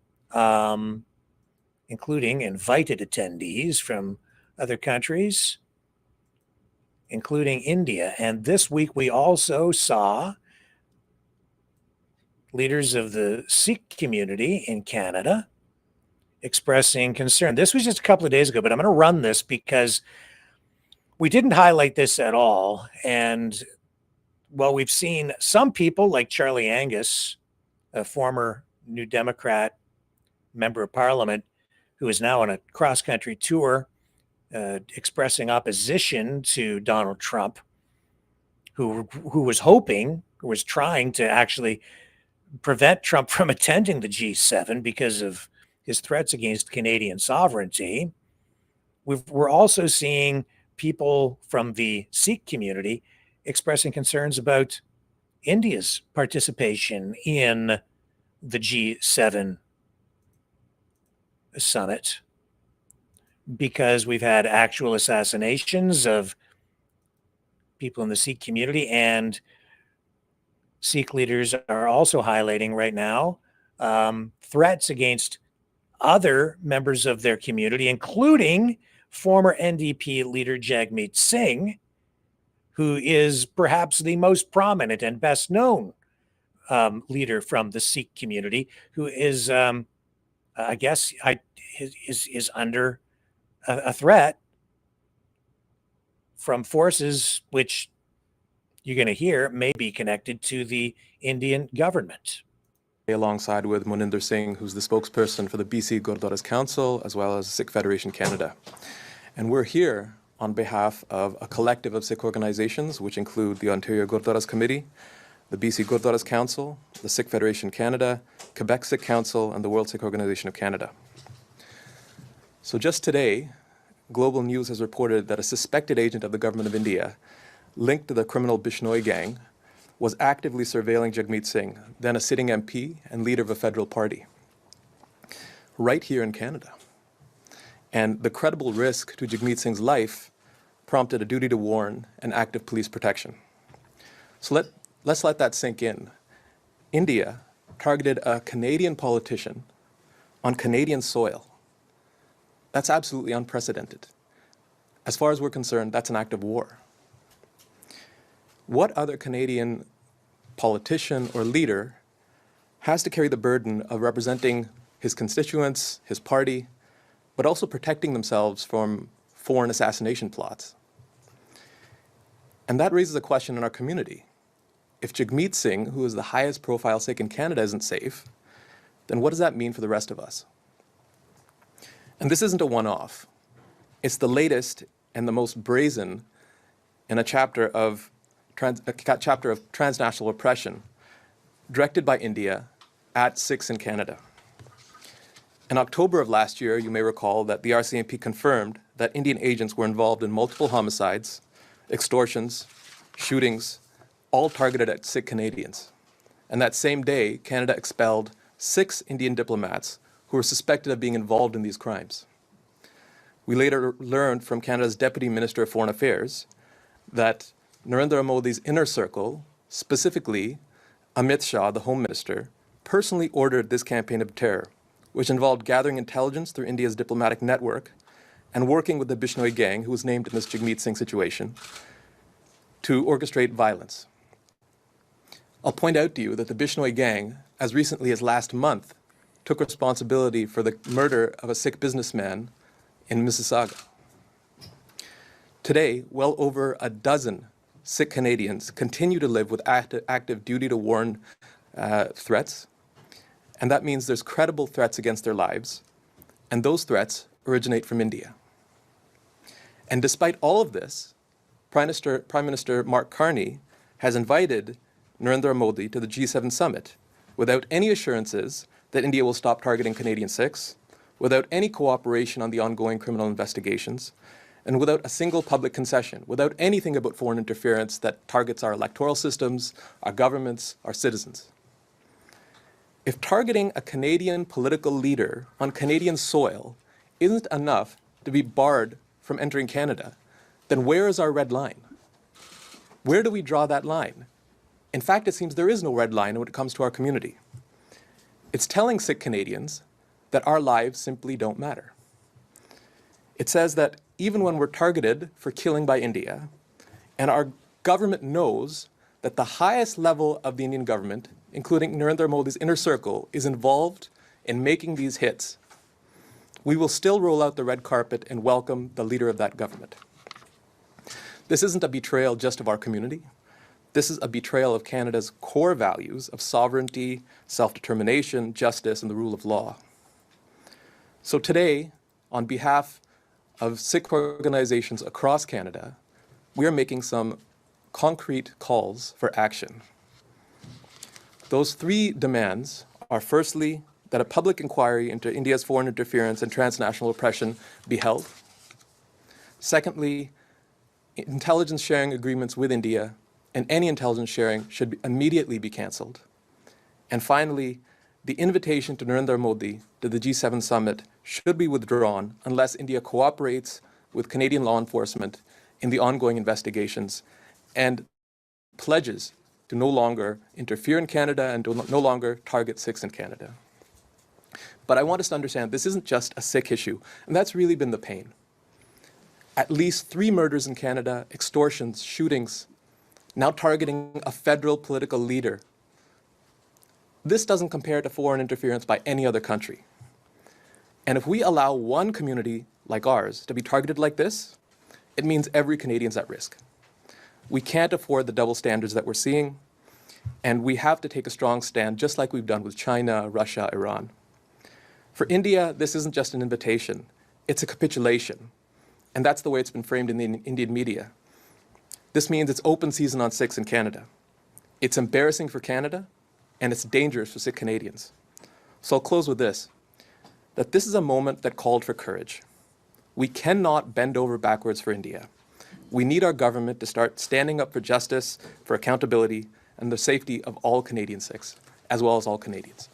including invited attendees from other countries, including India. And this week we also saw leaders of the Sikh community in Canada expressing concern. This was just a couple of days ago, but I'm going to run this because we didn't highlight this at all. And well, we've seen some people like Charlie Angus, a former New Democrat member of Parliament, who is now on a cross-country tour expressing opposition to Donald Trump, who was trying to actually prevent Trump from attending the G7 because of his threats against Canadian sovereignty. We're also seeing people from the Sikh community expressing concerns about India's participation in the G7 summit, because we've had actual assassinations of people in the Sikh community, and Sikh leaders are also highlighting right now threats against other members of their community, including former NDP leader Jagmeet Singh, who is perhaps the most prominent and best known leader from the Sikh community, who is, I guess, is under a threat from forces which you're going to hear may be connected to the Indian government. Alongside with Moninder Singh, who's the spokesperson for the BC Gurdwaras Council, as well as Sikh Federation Canada. And we're here on behalf of a collective of Sikh organizations, which include the Ontario Gurdwaras Committee, the BC Gurdwaras Council, the Sikh Federation Canada, Quebec Sikh Council, and the World Sikh Organization of Canada. So just today, Global News has reported that a suspected agent of the government of India linked to the criminal Bishnoi gang was actively surveilling Jagmeet Singh, then a sitting MP and leader of a federal party, right here in Canada. And the credible risk to Jagmeet Singh's life prompted a duty to warn and active police protection. So let's let that sink in. India targeted a Canadian politician on Canadian soil. That's absolutely unprecedented. As far as we're concerned, that's an act of war. What other Canadian politician or leader has to carry the burden of representing his constituents, his party, but also protecting themselves from foreign assassination plots? And that raises a question in our community. If Jagmeet Singh, who is the highest profile Sikh in Canada, isn't safe, then what does that mean for the rest of us? And this isn't a one-off. It's the latest and the most brazen in a chapter of transnational oppression directed by India at Sikhs in Canada. In October of last year, you may recall that the RCMP confirmed that Indian agents were involved in multiple homicides, extortions, shootings, all targeted at Sikh Canadians. And that same day, Canada expelled 6 Indian diplomats who were suspected of being involved in these crimes. We later learned from Canada's Deputy Minister of Foreign Affairs that Narendra Modi's inner circle, specifically Amit Shah, the Home Minister, personally ordered this campaign of terror, which involved gathering intelligence through India's diplomatic network and working with the Bishnoi gang, who was named in this Jagmeet Singh situation, to orchestrate violence. I'll point out to you that the Bishnoi gang, as recently as last month, took responsibility for the murder of a Sikh businessman in Mississauga. Today, well over a dozen Sikh Canadians continue to live with active duty to warn threats, and that means there's credible threats against their lives, and those threats originate from India. And despite all of this, Prime Minister Mark Carney has invited Narendra Modi to the G7 summit without any assurances that India will stop targeting Canadian Sikhs, without any cooperation on the ongoing criminal investigations, and without a single public concession, without anything about foreign interference that targets our electoral systems, our governments, our citizens. If targeting a Canadian political leader on Canadian soil isn't enough to be barred from entering Canada, then where is our red line? Where do we draw that line? In fact, it seems there is no red line when it comes to our community. It's telling Sikh Canadians that our lives simply don't matter. It says that even when we're targeted for killing by India, and our government knows that the highest level of the Indian government, including Narendra Modi's inner circle, is involved in making these hits, we will still roll out the red carpet and welcome the leader of that government. This isn't a betrayal just of our community. This is a betrayal of Canada's core values of sovereignty, self-determination, justice, and the rule of law. So today, on behalf of Sikh organizations across Canada, we are making some concrete calls for action. Those three demands are, firstly, that a public inquiry into India's foreign interference and transnational oppression be held. Secondly, intelligence sharing agreements with India and any intelligence sharing should immediately be cancelled. And finally, the invitation to Narendra Modi to the G7 summit should be withdrawn unless India cooperates with Canadian law enforcement in the ongoing investigations and pledges to no longer interfere in Canada and to no longer target Sikhs in Canada. But I want us to understand this isn't just a Sikh issue, and that's really been the pain. At least 3 murders in Canada, extortions, shootings, now targeting a federal political leader. This doesn't compare to foreign interference by any other country. And if we allow one community like ours to be targeted like this, it means every Canadian's at risk. We can't afford the double standards that we're seeing, and we have to take a strong stand, just like we've done with China, Russia, Iran. For India, this isn't just an invitation, it's a capitulation. And that's the way it's been framed in the Indian media. This means it's open season on Sikhs in Canada. It's embarrassing for Canada, and it's dangerous for Sikh Canadians. So I'll close with this, that this is a moment that called for courage. We cannot bend over backwards for India. We need our government to start standing up for justice, for accountability, and the safety of all Canadian Sikhs, as well as all Canadians.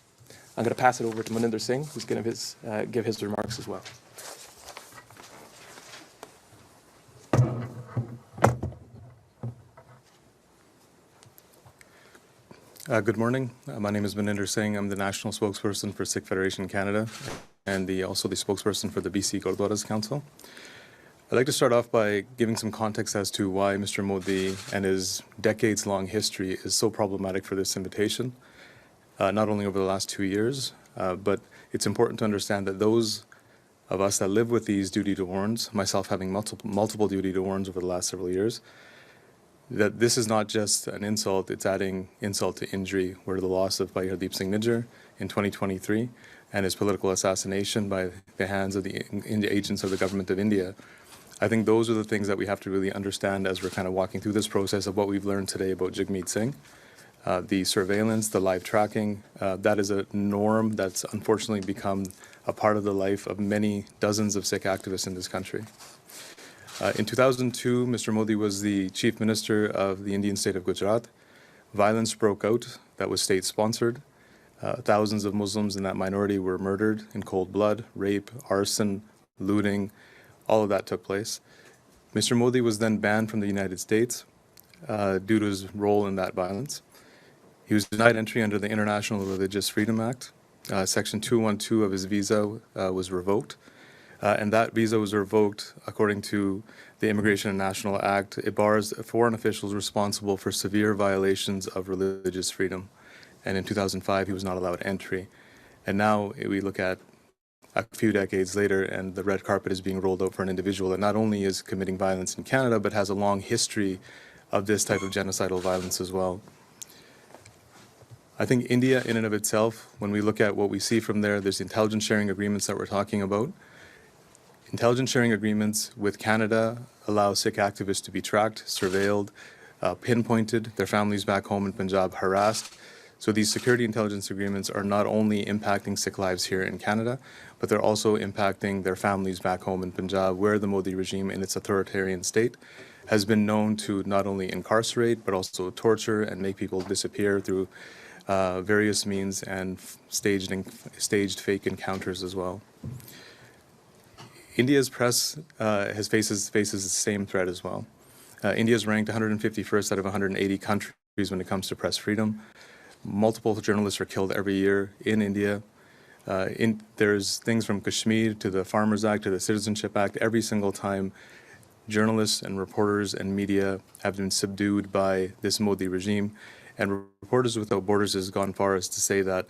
I'm going to pass it over to Maninder Singh, who's going to give his remarks as well. Good morning. My name is Maninder Singh. I'm the national spokesperson for Sikh Federation Canada and also the spokesperson for the BC Gurdwaras Council. I'd like to start off by giving some context as to why Mr. Modi and his decades-long history is so problematic for this invitation, not only over the last 2 years, but it's important to understand that those of us that live with these duty to warns, myself having multiple duty to warns over the last several years, that this is not just an insult, it's adding insult to injury, where the loss of Bhai Hardeep Singh Nijjar in 2023 and his political assassination by the hands of the agents of the government of India. I think those are the things that we have to really understand as we're kind of walking through this process of what we've learned today about Jagmeet Singh. The surveillance, the live tracking, that is a norm that's unfortunately become a part of the life of many dozens of Sikh activists in this country. In 2002, Mr. Modi was the chief minister of the Indian state of Gujarat. Violence broke out that was state-sponsored. Thousands of Muslims in that minority were murdered in cold blood, rape, arson, looting, all of that took place. Mr. Modi was then banned from the United States due to his role in that violence. He was denied entry under the International Religious Freedom Act. Section 212 of his visa was revoked. And that visa was revoked according to the Immigration and National Act. It bars foreign officials responsible for severe violations of religious freedom. And in 2005, he was not allowed entry. And now we look at a few decades later, and the red carpet is being rolled out for an individual that not only is committing violence in Canada, but has a long history of this type of genocidal violence as well. I think India, in and of itself, when we look at what we see from there, there's intelligence sharing agreements that we're talking about. Intelligence sharing agreements with Canada allow Sikh activists to be tracked, surveilled, pinpointed, their families back home in Punjab harassed. So these security intelligence agreements are not only impacting Sikh lives here in Canada, but they're also impacting their families back home in Punjab, where the Modi regime in its authoritarian state has been known to not only incarcerate, but also torture and make people disappear through various means and staged fake encounters as well. India's press faces the same threat as well. India is ranked 151st out of 180 countries when it comes to press freedom. Multiple journalists are killed every year in India. There's things from Kashmir to the Farmers Act to the Citizenship Act. Every single time, journalists and reporters and media have been subdued by this Modi regime. And Reporters Without Borders has gone far as to say that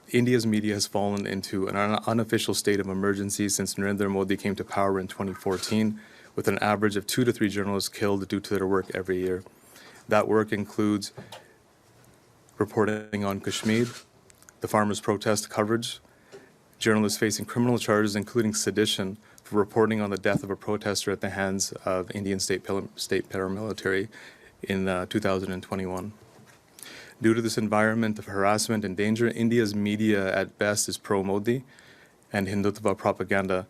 India's media has fallen into an unofficial state of emergency since Narendra Modi came to power in 2014, with an average of 2 to 3 journalists killed due to their work every year. That work includes reporting on Kashmir, the farmers' protest coverage, journalists facing criminal charges, including sedition, for reporting on the death of a protester at the hands of Indian state paramilitary in 2021. Due to this environment of harassment and danger, India's media at best is pro-Modi and Hindutva propaganda,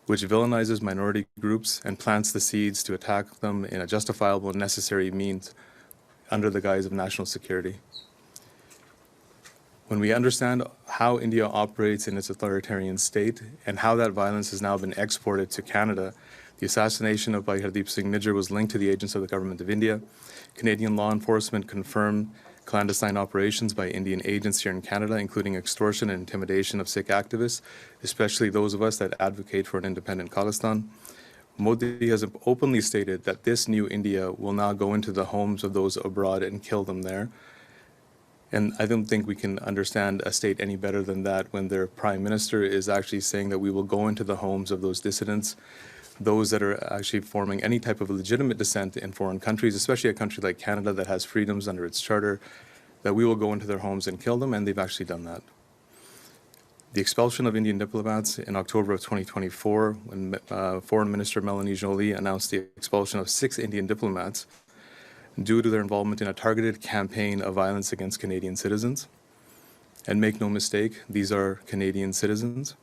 which villainizes minority groups and plants the seeds to attack them in a justifiable and necessary means under the guise of national security. When we understand how India operates in its authoritarian state and how that violence has now been exported to Canada, the assassination of Hardeep Singh Nijjar was linked to the agents of the Government of India. Canadian law enforcement confirmed clandestine operations by Indian agents here in Canada, including extortion and intimidation of Sikh activists, especially those of us that advocate for an independent Khalistan. Modi has openly stated that this new India will now go into the homes of those abroad and kill them there. And I don't think we can understand a state any better than that when their prime minister is actually saying that we will go into the homes of those dissidents, those that are actually forming any type of legitimate dissent in foreign countries, especially a country like Canada that has freedoms under its charter, that we will go into their homes and kill them, and they've actually done that. The expulsion of Indian diplomats in October of 2024, when Foreign Minister Melanie Joly announced the expulsion of 6 Indian diplomats due to their involvement in a targeted campaign of violence against Canadian citizens. And make no mistake, these are Canadian citizens.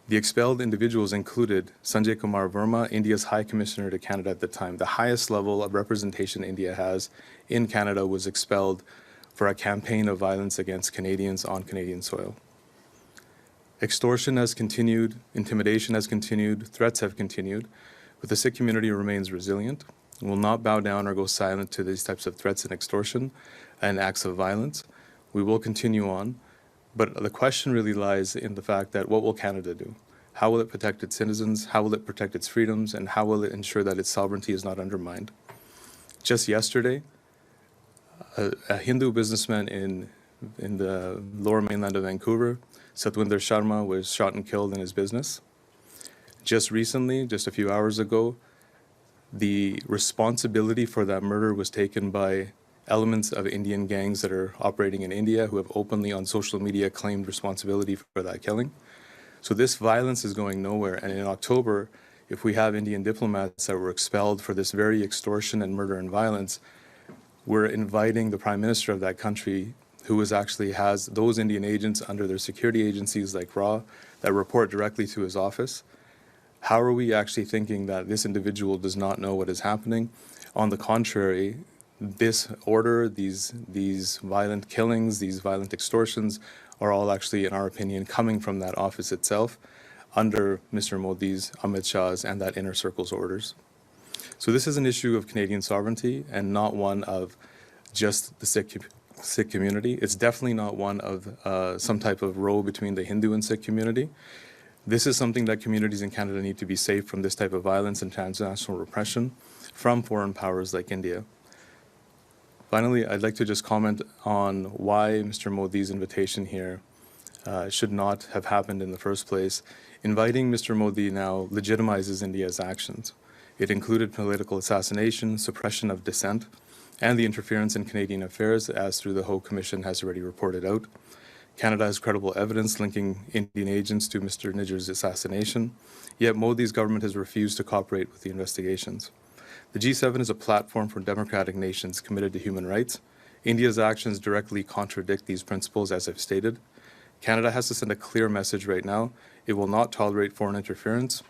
The expelled individuals included Sanjay Kumar Verma, India's High Commissioner to Canada at the time. The highest level of representation India has in Canada was expelled for a campaign of violence against Canadians on Canadian soil. Extortion has continued, intimidation has continued, threats have continued, but the Sikh community remains resilient, will not bow down or go silent to these types of threats and extortion and acts of violence. We will continue on, but the question really lies in the fact that what will Canada do? How will it protect its citizens? How will it protect its freedoms? And how will it ensure that its sovereignty is not undermined? Just yesterday, a Hindu businessman in the lower mainland of Vancouver, Satwinder Sharma, was shot and killed in his business. Just recently, just a few hours ago, the responsibility for that murder was taken by elements of Indian gangs that are operating in India who have openly on social media claimed responsibility for that killing. So this violence is going nowhere. And in October, if we have Indian diplomats that were expelled for this very extortion and murder and violence, we're inviting the Prime Minister of that country, who actually has those Indian agents under their security agencies like RAW that report directly to his office. How are we actually thinking that this individual does not know what is happening? On the contrary, this order, these violent killings, these violent extortions are all actually, in our opinion, coming from that office itself under Mr. Modi's, Amit Shah's, and that inner circle's orders. So this is an issue of Canadian sovereignty and not one of just the Sikh community. It's definitely not one of some type of row between the Hindu and Sikh community. This is something that communities in Canada need to be safe from, this type of violence and transnational repression from foreign powers like India. Finally, I'd like to just comment on why Mr. Modi's invitation here should not have happened in the first place. Inviting Mr. Modi now legitimizes India's actions. It included political assassination, suppression of dissent, and the interference in Canadian affairs, as through the Hohe Commission has already reported out. Canada has credible evidence linking Indian agents to Mr. Nijjar's assassination, yet Modi's government has refused to cooperate with the investigations. The G7 is a platform for democratic nations committed to human rights. India's actions directly contradict these principles, as I've stated. Canada has to send a clear message right now. It will not tolerate foreign interference,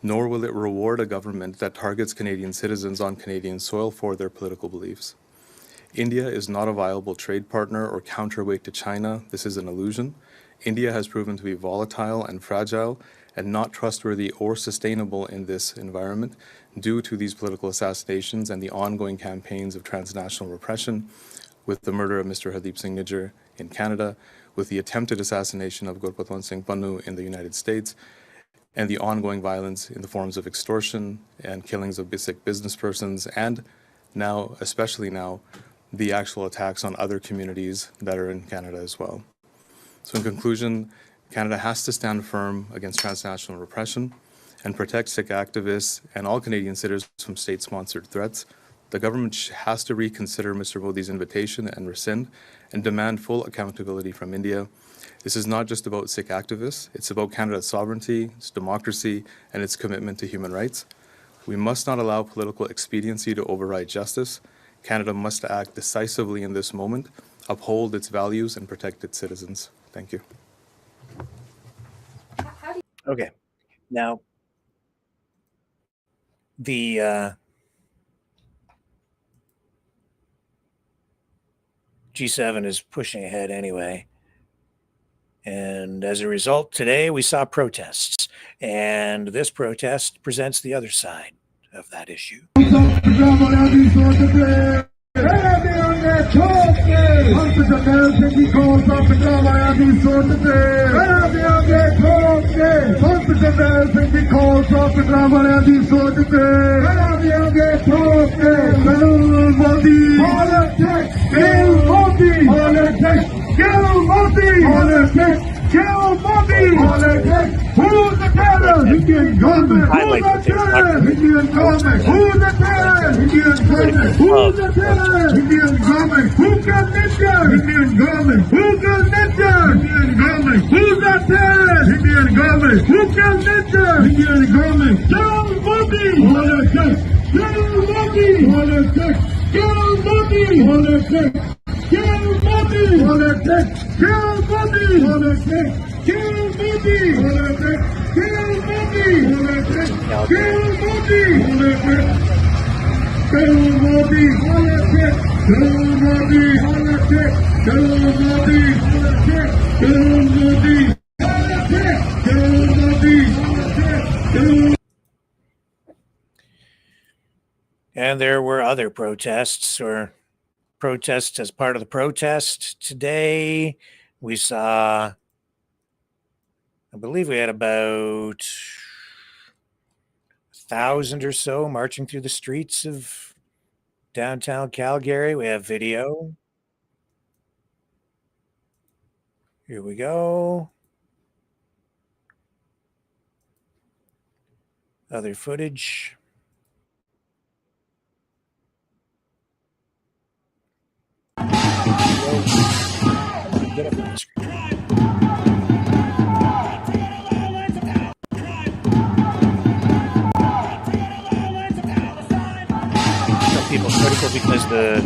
nor will it reward a government that targets Canadian citizens on Canadian soil for their political beliefs. India is not a viable trade partner or counterweight to China. This is an illusion. India has proven to be volatile and fragile and not trustworthy or sustainable in this environment due to these political assassinations and the ongoing campaigns of transnational repression with the murder of Mr. Hardeep Singh Nijjar in Canada, with the attempted assassination of Gurpatwant Singh Pannu in the United States, and the ongoing violence in the forms of extortion and killings of basic business persons, and now, especially now, the actual attacks on other communities that are in Canada as well. So in conclusion, Canada has to stand firm against transnational repression and protect Sikh activists and all Canadian citizens from state-sponsored threats. The government has to reconsider Mr. Modi's invitation and rescind and demand full accountability from India. This is not just about Sikh activists, it's about Canada's sovereignty, its democracy, and its commitment to human rights. We must not allow political expediency to override justice. Canada must act decisively in this moment, uphold its values, and protect its citizens. Thank you. Okay. Now, the G7 is pushing ahead anyway. And as a result, today we saw protests. And this protest presents the other side of that issue. Kill Modi! Who's the terror? Indian government. Who's the terror? Indian government. Who's the terror? Indian government. Who's the terror? Indian government. Who can ninja? Indian government. Who can ninja? Indian government. Who's the terror? Indian government. Who can ninja? Indian government. Kill Modi! Kill Modi! Kill Modi! Kill Modi! Kill Modi! Kill Modi! Kill Modi! Kill Modi! Kill Modi! Kill Modi! Kill Modi! And there were other protests or protests as part of the protest. Today, we saw, I believe we had about 1,000 or so marching through the streets of downtown Calgary. We have video. Here we go. Other footage. Get up on the screen. Some people critical because the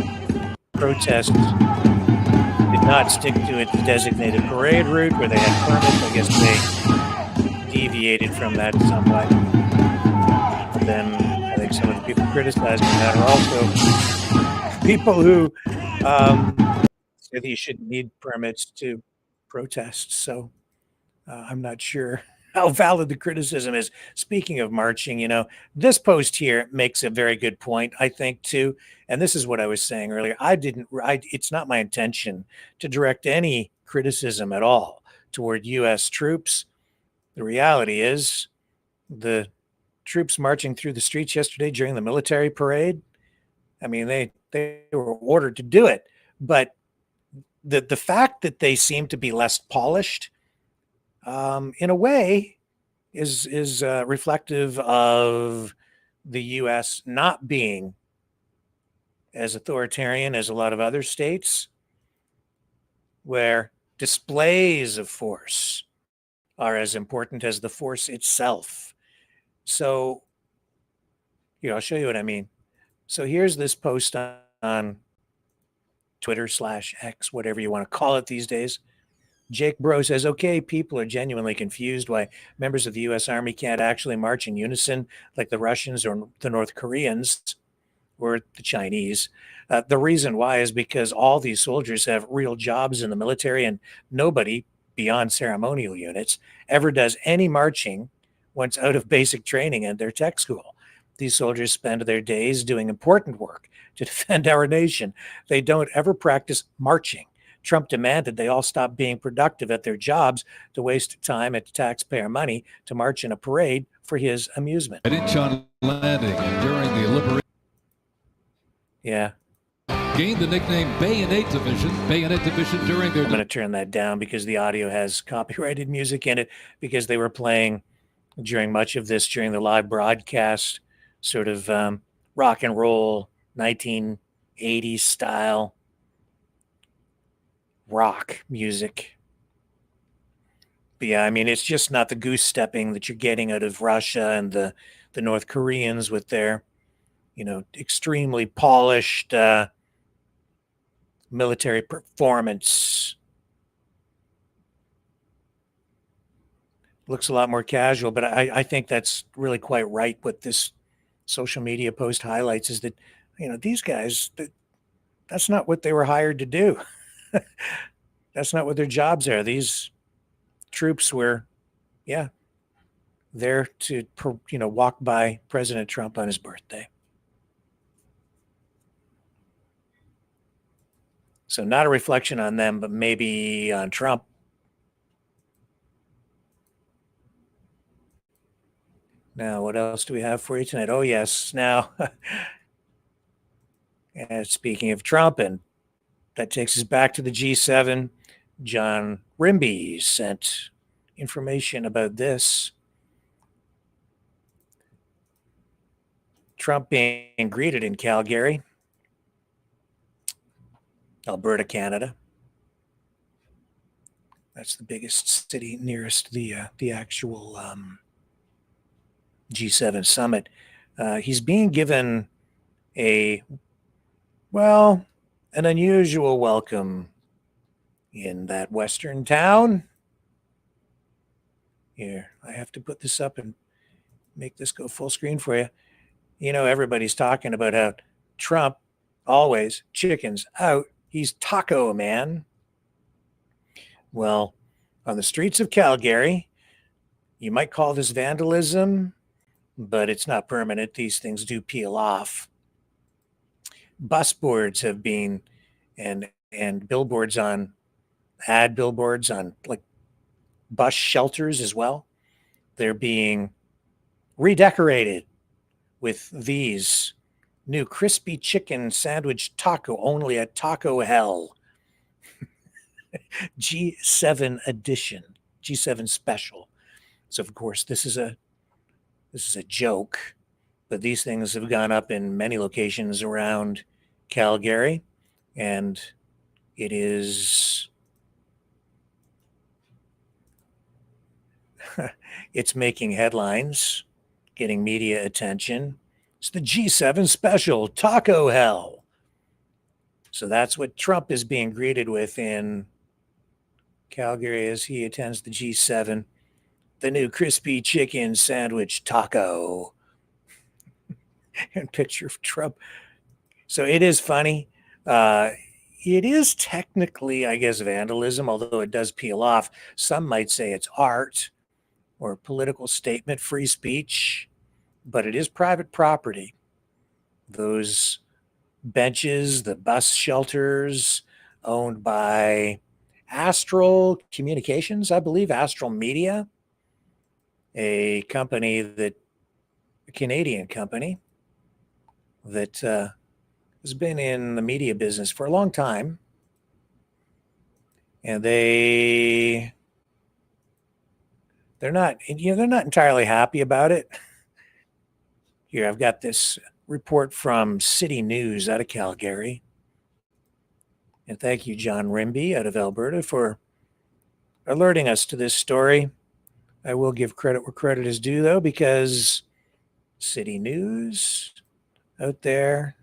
protest did not stick to its designated parade route where they had permits. I guess they deviated from that somewhat. But then I think some of the people criticizing that are also people who say that you shouldn't need permits to protest. So I'm not sure how valid the criticism is. Speaking of marching, you know, this post here makes a very good point, I think, too. And this is what I was saying earlier. It's not my intention to direct any criticism at all toward U.S. troops. The reality is the troops marching through the streets yesterday during the military parade, I mean, they were ordered to do it. But the fact that they seem to be less polished, in a way, is reflective of the U.S. not being as authoritarian as a lot of other states, where displays of force are as important as the force itself. So, I'll show you what I mean. So here's this post on Twitter/X, whatever you want to call it these days. Jake Bro says, okay, people are genuinely confused why members of the U.S. Army can't actually march in unison like the Russians or the North Koreans or the Chinese. The reason why is because all these soldiers have real jobs in the military, and nobody beyond ceremonial units ever does any marching once out of basic training and their tech school. These soldiers spend their days doing important work to defend our nation. They don't ever practice marching. Trump demanded they all stop being productive at their jobs to waste time at taxpayer money to march in a parade for his amusement. At Incheon Landing during the liberation. Yeah. Gained the nickname Bayonet Division during their... I'm going to turn that down because the audio has copyrighted music in it, because they were playing during much of this, during the live broadcast, sort of rock and roll 1980s style rock music. But yeah, I mean, it's just not the goose stepping that you're getting out of Russia and the North Koreans with their, extremely polished military performance. Looks a lot more casual, but I think that's really quite right. What this social media post highlights is that, these guys, that's not what they were hired to do. That's not what their jobs are. These troops were, there to, walk by President Trump on his birthday. So not a reflection on them, but maybe on Trump. Now, what else do we have for you tonight? Oh, yes. Now, speaking of Trump, and that takes us back to the G7, John Rimby sent information about this. Trump being greeted in Calgary, Alberta, Canada. That's the biggest city nearest the actual G7 summit. He's being given an unusual welcome in that Western town. Here, I have to put this up and make this go full screen for you. Everybody's talking about how Trump always chickens out. He's taco man. Well, on the streets of Calgary, you might call this vandalism, but it's not permanent. These things do peel off. Bus boards have been, and billboards on, ad billboards on like bus shelters as well. They're being redecorated with these new crispy chicken sandwich taco only at Taco Hell. G7 edition, G7 special. So of course this is a joke, but these things have gone up in many locations around Calgary, and it is it's making headlines, getting media attention. It's the G7 special, Taco Hell. So that's what Trump is being greeted with in Calgary as he attends the G7. The new crispy chicken sandwich taco. And picture of Trump. So it is funny. It is technically, I guess, vandalism, although it does peel off. Some might say it's art or political statement, free speech, but it is private property. Those benches, the bus shelters owned by Astral Communications, I believe, Astral Media, a Canadian company that has been in the media business for a long time. And they're not entirely happy about it. Here, I've got this report from City News out of Calgary. And thank you, John Rimby out of Alberta, for alerting us to this story. I will give credit where credit is due, though, because City News out there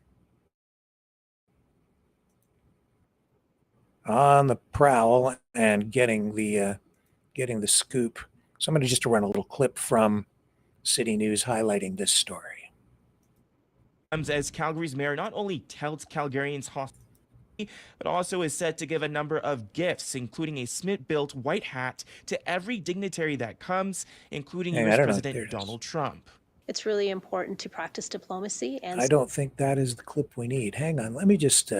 on the prowl and getting the scoop. So I'm going to just run a little clip from City News highlighting this story. As Calgary's mayor not only tells Calgarians hospitality, but also is said to give a number of gifts, including a Smith-built white hat to every dignitary that comes, including U.S. President Donald Trump. It's really important to practice diplomacy. And I don't think that is the clip we need. Hang on, let me just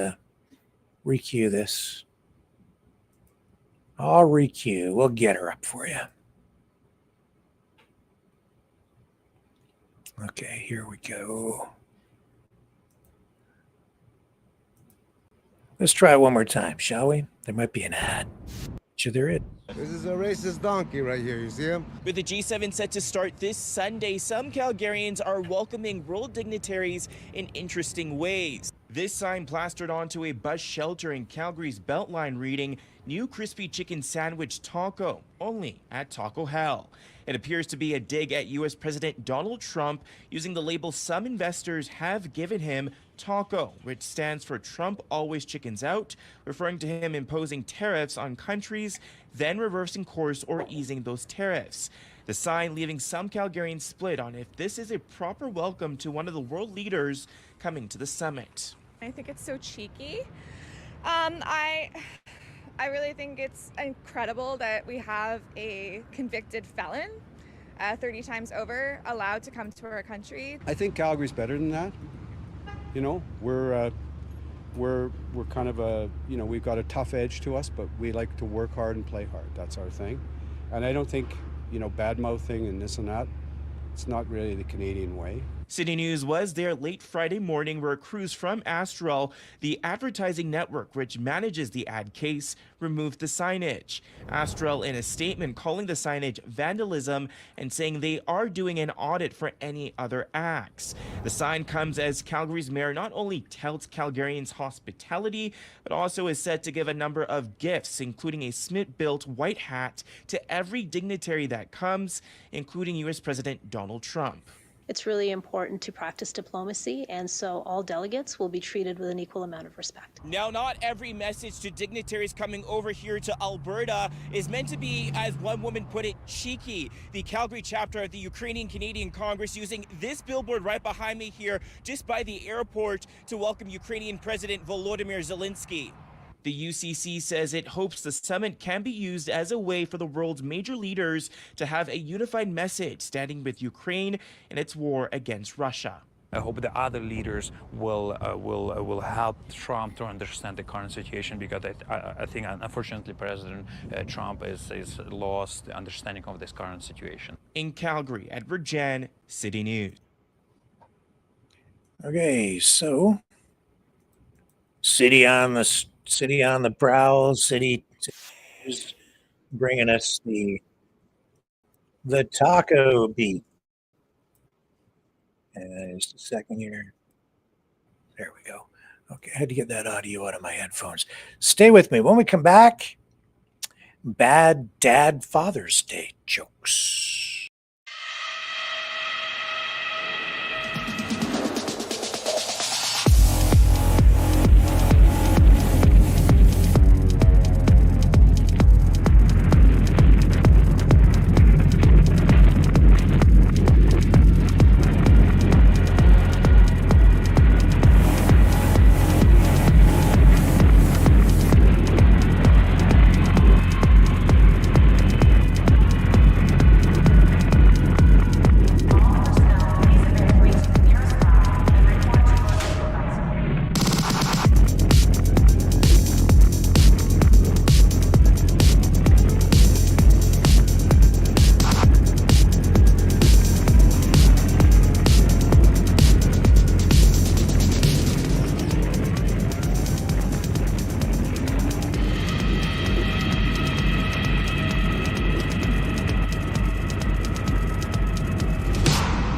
recue this. I'll requeue. We'll get her up for you. Okay, here we go. Let's try it one more time, shall we? There might be an ad. Sure there is. This is a racist donkey right here, you see him? With the G7 set to start this Sunday, some Calgarians are welcoming world dignitaries in interesting ways. This sign plastered onto a bus shelter in Calgary's Beltline reading, "New crispy chicken sandwich taco, only at Taco Hell." It appears to be a dig at U.S. President Donald Trump, using the label some investors have given him, TACO, which stands for Trump Always Chickens Out, referring to him imposing tariffs on countries, then reversing course or easing those tariffs. The sign leaving some Calgarians split on if this is a proper welcome to one of the world leaders coming to the summit. I think it's so cheeky. I really think it's incredible that we have a convicted felon 30 times over allowed to come to our country. I think Calgary's better than that. You know, we're kind of a, you know, we've got a tough edge to us, but we like to work hard and play hard. That's our thing. And I don't think, you know, bad-mouthing and this and that, it's not really the Canadian way. City News was there late Friday morning where crews from Astral, the advertising network which manages the ad case, removed the signage. Astral in a statement calling the signage vandalism and saying they are doing an audit for any other acts. The sign comes as Calgary's mayor not only touts Calgarians' hospitality, but also is set to give a number of gifts, including a Smith-built white hat to every dignitary that comes, including U.S. President Donald Trump. It's really important to practice diplomacy, and so all delegates will be treated with an equal amount of respect. Now, not every message to dignitaries coming over here to Alberta is meant to be, as one woman put it, cheeky. The Calgary chapter of the Ukrainian-Canadian Congress using this billboard right behind me here, just by the airport, to welcome Ukrainian President Volodymyr Zelensky. The UCC says it hopes the summit can be used as a way for the world's major leaders to have a unified message standing with Ukraine in its war against Russia. I hope the other leaders will help Trump to understand the current situation, because I think unfortunately President Trump is lost the understanding of this current situation. In Calgary, Edward Jan, City News. Okay, so City on the prowl, City is bringing us the taco beat. Just a second here. There we go. Okay, I had to get that audio out of my headphones. Stay with me. When we come back, bad dad Father's Day jokes.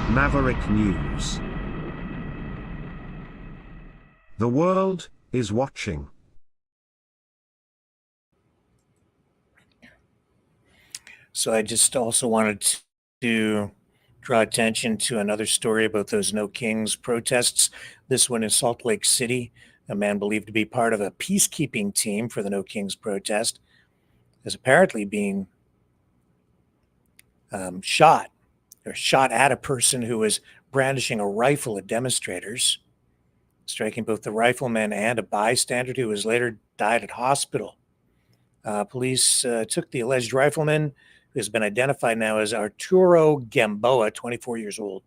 Maverick News. The world is watching. So I just also wanted to draw attention to another story about those No Kings protests. This one in Salt Lake City. A man believed to be part of a peacekeeping team for the No Kings protest is apparently being shot at a person who was brandishing a rifle at demonstrators, striking both the rifleman and a bystander who was later died at hospital. Police took the alleged rifleman, who has been identified now as Arturo Gamboa, 24 years old,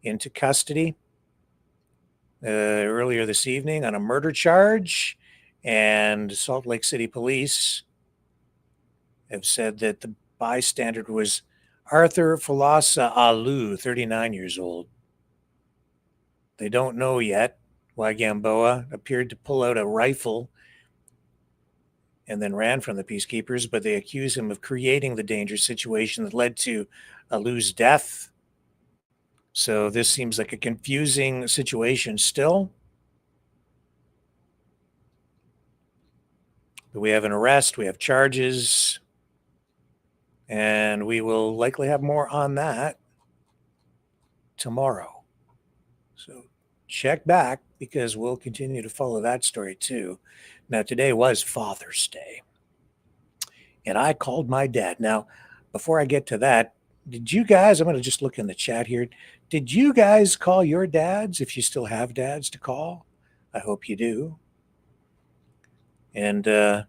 into custody earlier this evening on a murder charge. And Salt Lake City police have said that the bystander was Arthur Falasa Alu, 39 years old. They don't know yet why Gamboa appeared to pull out a rifle and then ran from the peacekeepers, but they accuse him of creating the dangerous situation that led to Alu's death. So this seems like a confusing situation still. But we have an arrest, we have charges, and we will likely have more on that tomorrow. So check back because we'll continue to follow that story too. Now, today was Father's Day, and I called my dad. Now, before I get to that, did you guys, I'm going to just look in the chat here. Did you guys call your dads, if you still have dads to call? I hope you do. And I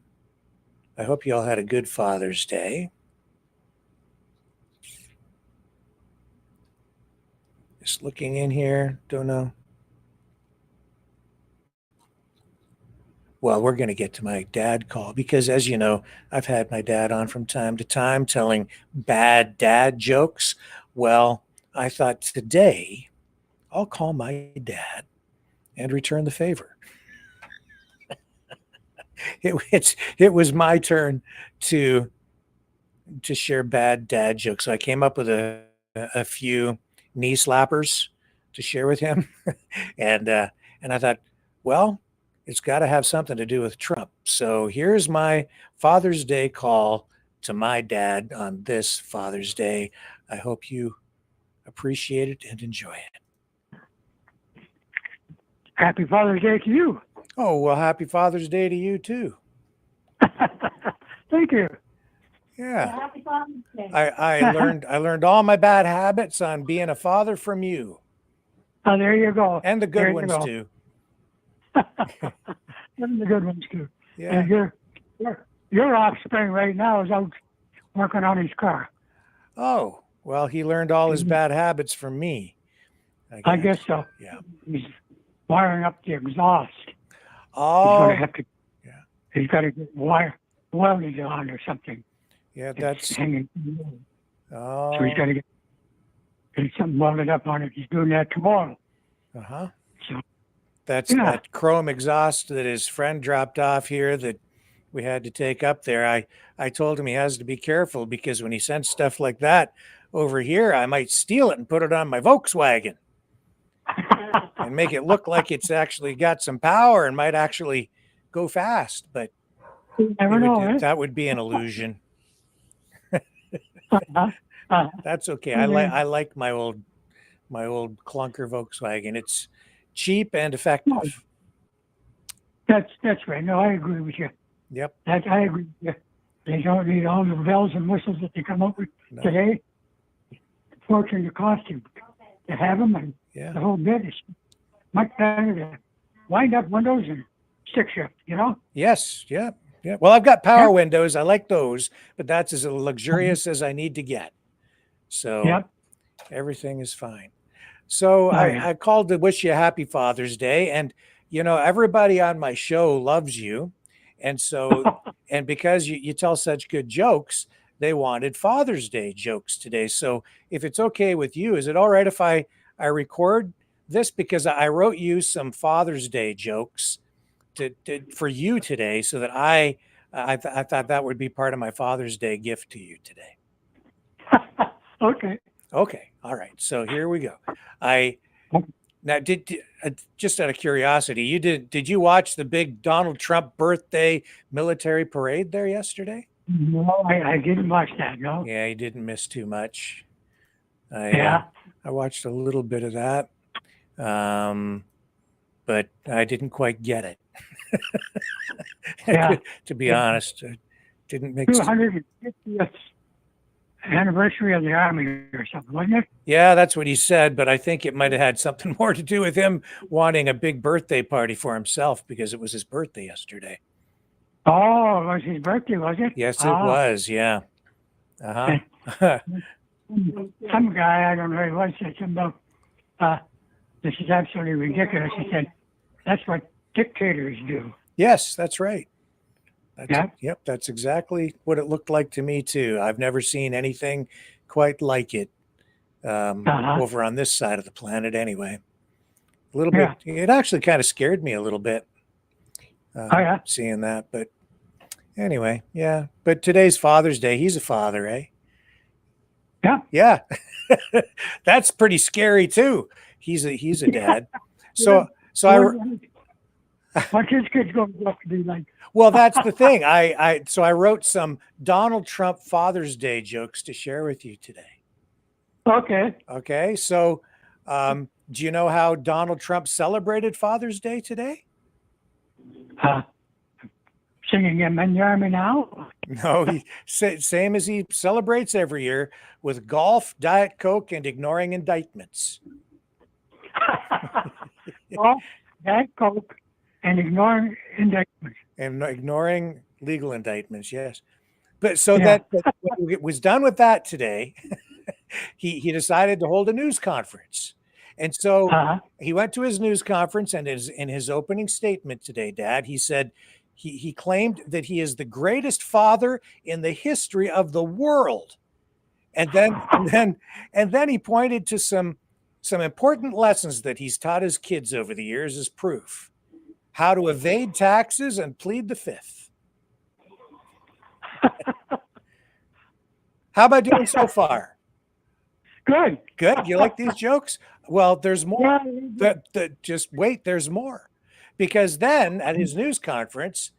hope you all had a good Father's Day. Just looking in here, don't know. Well, we're going to get to my dad call because, as you know, I've had my dad on from time to time telling bad dad jokes. Well, I thought today I'll call my dad and return the favor. It was my turn to share bad dad jokes. So I came up with a few knee slappers to share with him, and I thought, well, it's got to have something to do with Trump. So here's my Father's Day call to my dad on this Father's Day. I hope you appreciate it and enjoy it. Happy Father's Day to you. Oh, well, happy Father's Day to you too. Thank you. Yeah. Happy Father's Day. I learned all my bad habits on being a father from you. Oh, there you go. And the good ones too. And the good ones too. Yeah. And your offspring right now is out working on his car. Oh, well, he learned all his bad habits from me. I guess so. Yeah. He's wiring up the exhaust. Oh. He's got to get welded on or something. Yeah, that's hanging. Oh. So he's got to get something welded up on it. He's doing that tomorrow. Uh-huh. So that's that chrome exhaust that his friend dropped off here that we had to take up there. I told him he has to be careful because when he sends stuff like that over here, I might steal it and put it on my Volkswagen and make it look like it's actually got some power and might actually go fast. But you never know, that would be an illusion. That's okay. I like my old clunker Volkswagen. It's cheap and effective. That's right. No, I agree with you. Yep. I agree with you. They don't need all the bells and whistles that they come up with today. Fortune to cost you to have them, and the whole bit is much better to wind up windows and stick shift, you know? Yes. Yeah. Yeah. Well, I've got power windows. I like those, but that's as luxurious as I need to get. So everything is fine. So I called to wish you a happy Father's Day. And, you know, everybody on my show loves you. And so, and because you tell such good jokes, they wanted Father's Day jokes today. So if it's okay with you, is it all right if I record this? Because I wrote you some Father's Day jokes for you today so that I thought that would be part of my Father's Day gift to you today. Okay. Okay. All right. So here we go. Now just out of curiosity, did you watch the big Donald Trump birthday military parade there yesterday? No, I didn't watch that. No. Yeah, you didn't miss too much. I watched a little bit of that, but I didn't quite get it. To be honest, it didn't make sense. 250th anniversary of the Army or something, wasn't it? Yeah, that's what he said, but I think it might have had something more to do with him wanting a big birthday party for himself because it was his birthday yesterday. Oh, it was his birthday, was it? Yes, it was. Yeah. Uh-huh. Some guy, I don't know who it was, said something about, this is absolutely ridiculous. He said, that's what dictators do. Yes, that's right. Yep, that's exactly what it looked like to me too. I've never seen anything quite like it over on this side of the planet anyway. A little bit, it actually kind of scared me a little bit seeing that, but anyway, yeah. But today's Father's Day. He's a father, eh? Yeah. That's pretty scary too. He's a dad. So what's his kids going to be like? Well, that's the thing. So I wrote some Donald Trump Father's Day jokes to share with you today. Okay. So do you know how Donald Trump celebrated Father's Day today? Singing him in the army now? No, same as he celebrates every year, with golf, Diet Coke, and ignoring indictments. Golf, Diet Coke, and ignoring indictments. And ignoring legal indictments, yes. But so that when it was done with that today, he decided to hold a news conference. And so he went to his news conference, and in his opening statement today, Dad, he said he claimed that he is the greatest father in the history of the world. And then he pointed to some important lessons that he's taught his kids over the years as proof. How to evade taxes and plead the fifth. How about doing so far? Good. You like these jokes? Well, there's more. Just wait, there's more. Because then at his news conference,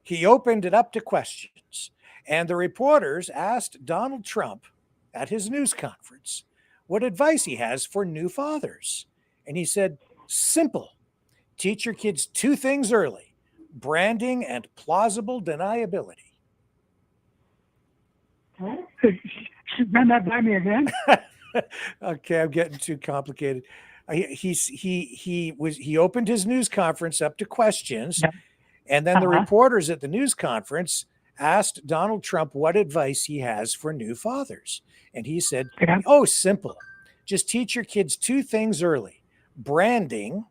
he opened it up to questions. And the reporters asked Donald Trump at his news conference what advice he has for new fathers. And he said, simple. Teach your kids two things early: branding and plausible deniability. Run that by me again. Okay, I'm getting too complicated. He opened his news conference up to questions, and then the reporters at the news conference asked Donald Trump what advice he has for new fathers, and he said, "Oh, simple. Just teach your kids two things early: branding."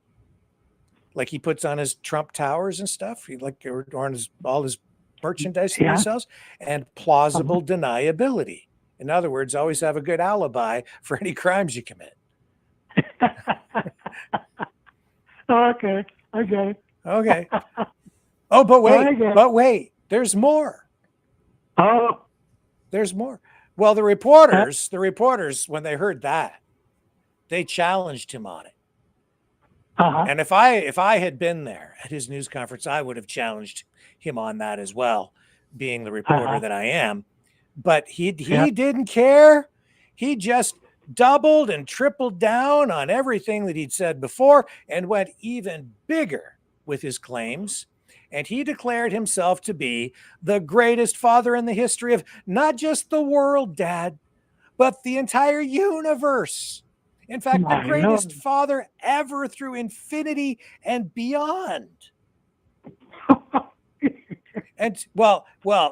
Like he puts on his Trump towers and stuff, or on all his merchandise that he sells, and plausible deniability. In other words, always have a good alibi for any crimes you commit. Okay, I get it. Okay. Oh, but wait, there's more. Oh, there's more. Well, the reporters, when they heard that, they challenged him on it. And if I had been there at his news conference, I would have challenged him on that as well, being the reporter that I am. But he didn't care. He just doubled and tripled down on everything that he'd said before and went even bigger with his claims. And he declared himself to be the greatest father in the history of not just the world, Dad, but the entire universe. In fact, the greatest father ever through infinity and beyond. And well,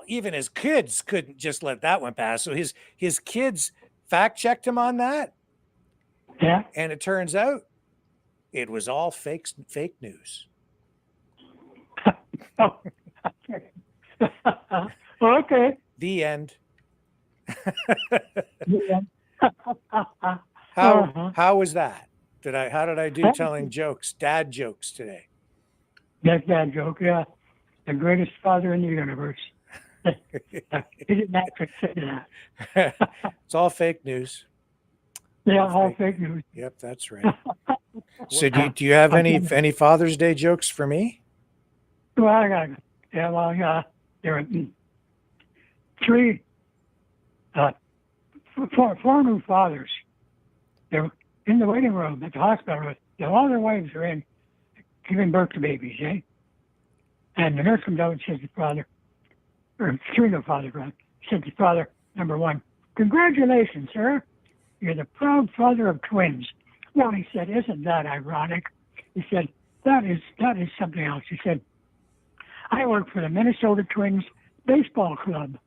even his kids couldn't just let that one pass. So his kids fact-checked him on that. Yeah. And it turns out it was all fake news. Okay. The end. How was that? How did I do telling jokes, dad jokes today? That's dad joke, yeah. The greatest father in the universe. He didn't actually say that. It's all fake news. Yeah, all fake news. Yep, that's right. So do you have any Father's Day jokes for me? Well, I got it. Yeah, well, yeah. There are four new fathers. They're in the waiting room at the hospital. All their wives are in giving birth to babies, eh? And the nurse comes out and says to the father, or three new fathers, right? Said to father number one, "Congratulations, sir. You're the proud father of twins." Well, he said, "Isn't that ironic?" He said, that is something else. He said, "I work for the Minnesota Twins Baseball Club.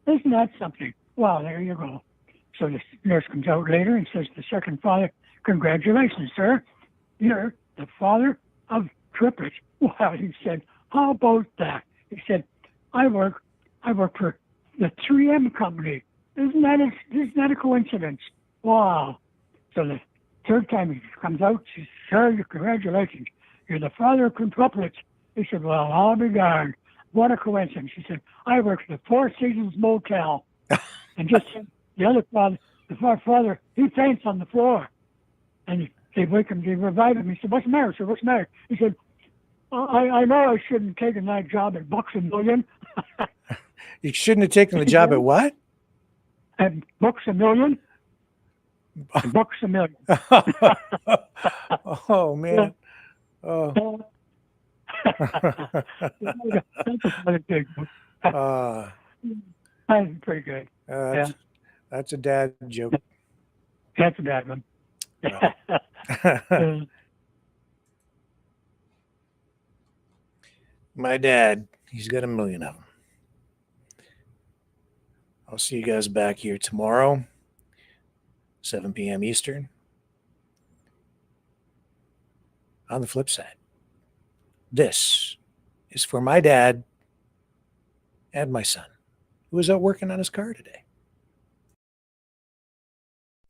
Isn't that something?" Well, there you go. So the nurse comes out later and says to the second father, "Congratulations, sir. You're the father of triplets." Well, he said, "How about that?" He said, I work for the 3M company. Isn't that a coincidence? Wow. So the third time he comes out, she says, sir, congratulations. You're the father of quintuplets. He said, well, I'll be darned. What a coincidence. She said, I work for the Four Seasons Motel. And just the other father, he faints on the floor. And they wake him, they revive him. He said, what's the matter, sir? What's the matter? He said, I know I shouldn't have taken that job at Bucks a Million. You shouldn't have taken the job at what? At Bucks a Million. Bucks a Million. Oh, man. Oh. That's pretty good. That's a dad joke. That's a bad one. My dad, he's got 1 million of them. I'll see you guys back here tomorrow, 7 p.m. Eastern. On the flip side, this is for my dad and my son, who was out working on his car today.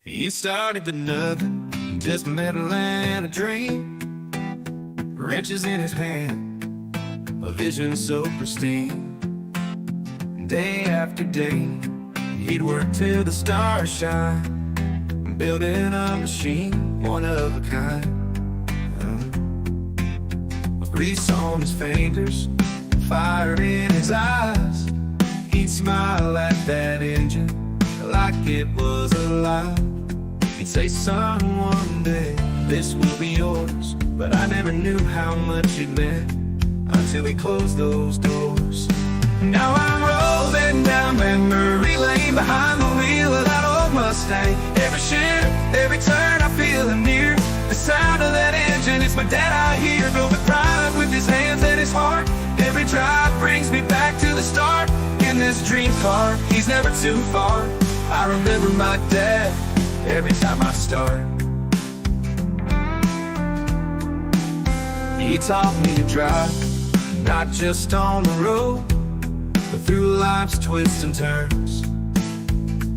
He started with nothing, just metal and a dream. Wrenches in his hand, a vision so pristine. Day after day, he'd work till the stars shine, building a machine, one of a kind. Grease on his fingers, fire in his eyes. He'd smile at that engine like it was alive. He'd say, son, one day this will be yours. But I never knew how much it meant until we closed those doors. Now I'm rolling down memory lane behind the wheel of that old Mustang. Every shift, every turn I feel him near. The sound of that engine, it's my dad I hear. Drove with pride with his hands and his heart. Every drive brings me back to the start. In this dream car, he's never too far. I remember my dad every time I start. He taught me to drive, not just on the road, but through life's twists and turns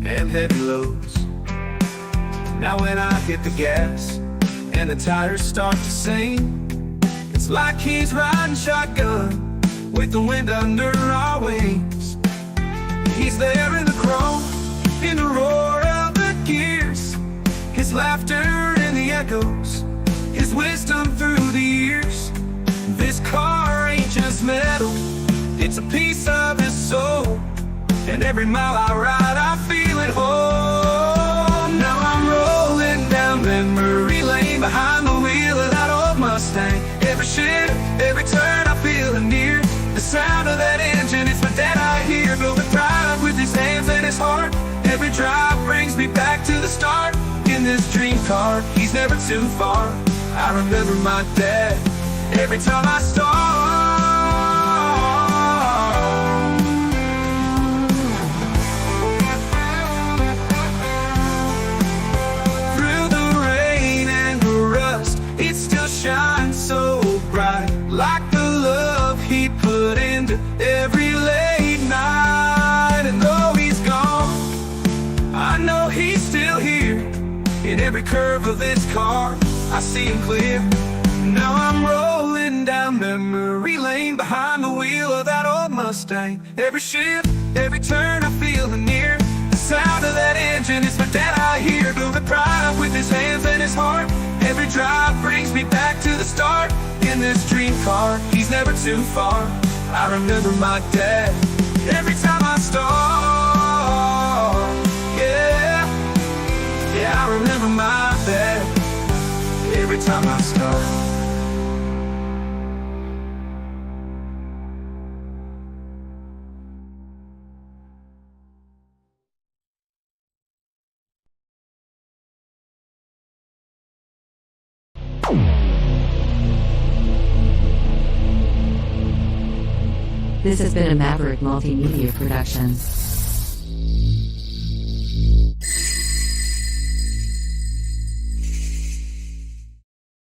and heavy loads. Now when I hit the gas and the tires start to sing, it's like he's riding shotgun with the wind under our wings. He's there in the chrome, in the roar of the gears, his laughter in the echoes, his wisdom through the years. This car ain't just metal, it's a piece of his soul. And every mile I ride, I feel it whole. Now I'm rolling down memory lane behind the wheel of that old Mustang. Every shift, every turn I feel it near. The sound of that engine, it's my dad I hear. Go with pride with his hands and his heart. Every drive brings me back to the start. In this dream car, he's never too far. I remember my dad every time I start. Through the rain and the rust, it still shines so bright, like the love he put into every late night. And though he's gone, I know he's still here. In every curve of this car, I see him clear. Now I'm rolling down memory lane behind the wheel of that old Mustang. Every shift, every turn I feel the near. The sound of that engine, it's my dad I hear. Moving pride with his hands and his heart. Every drive brings me back to the start. In this dream car, he's never too far. I remember my dad every time I start. Yeah, I remember my dad every time I start. This has been a Maverick Multimedia production.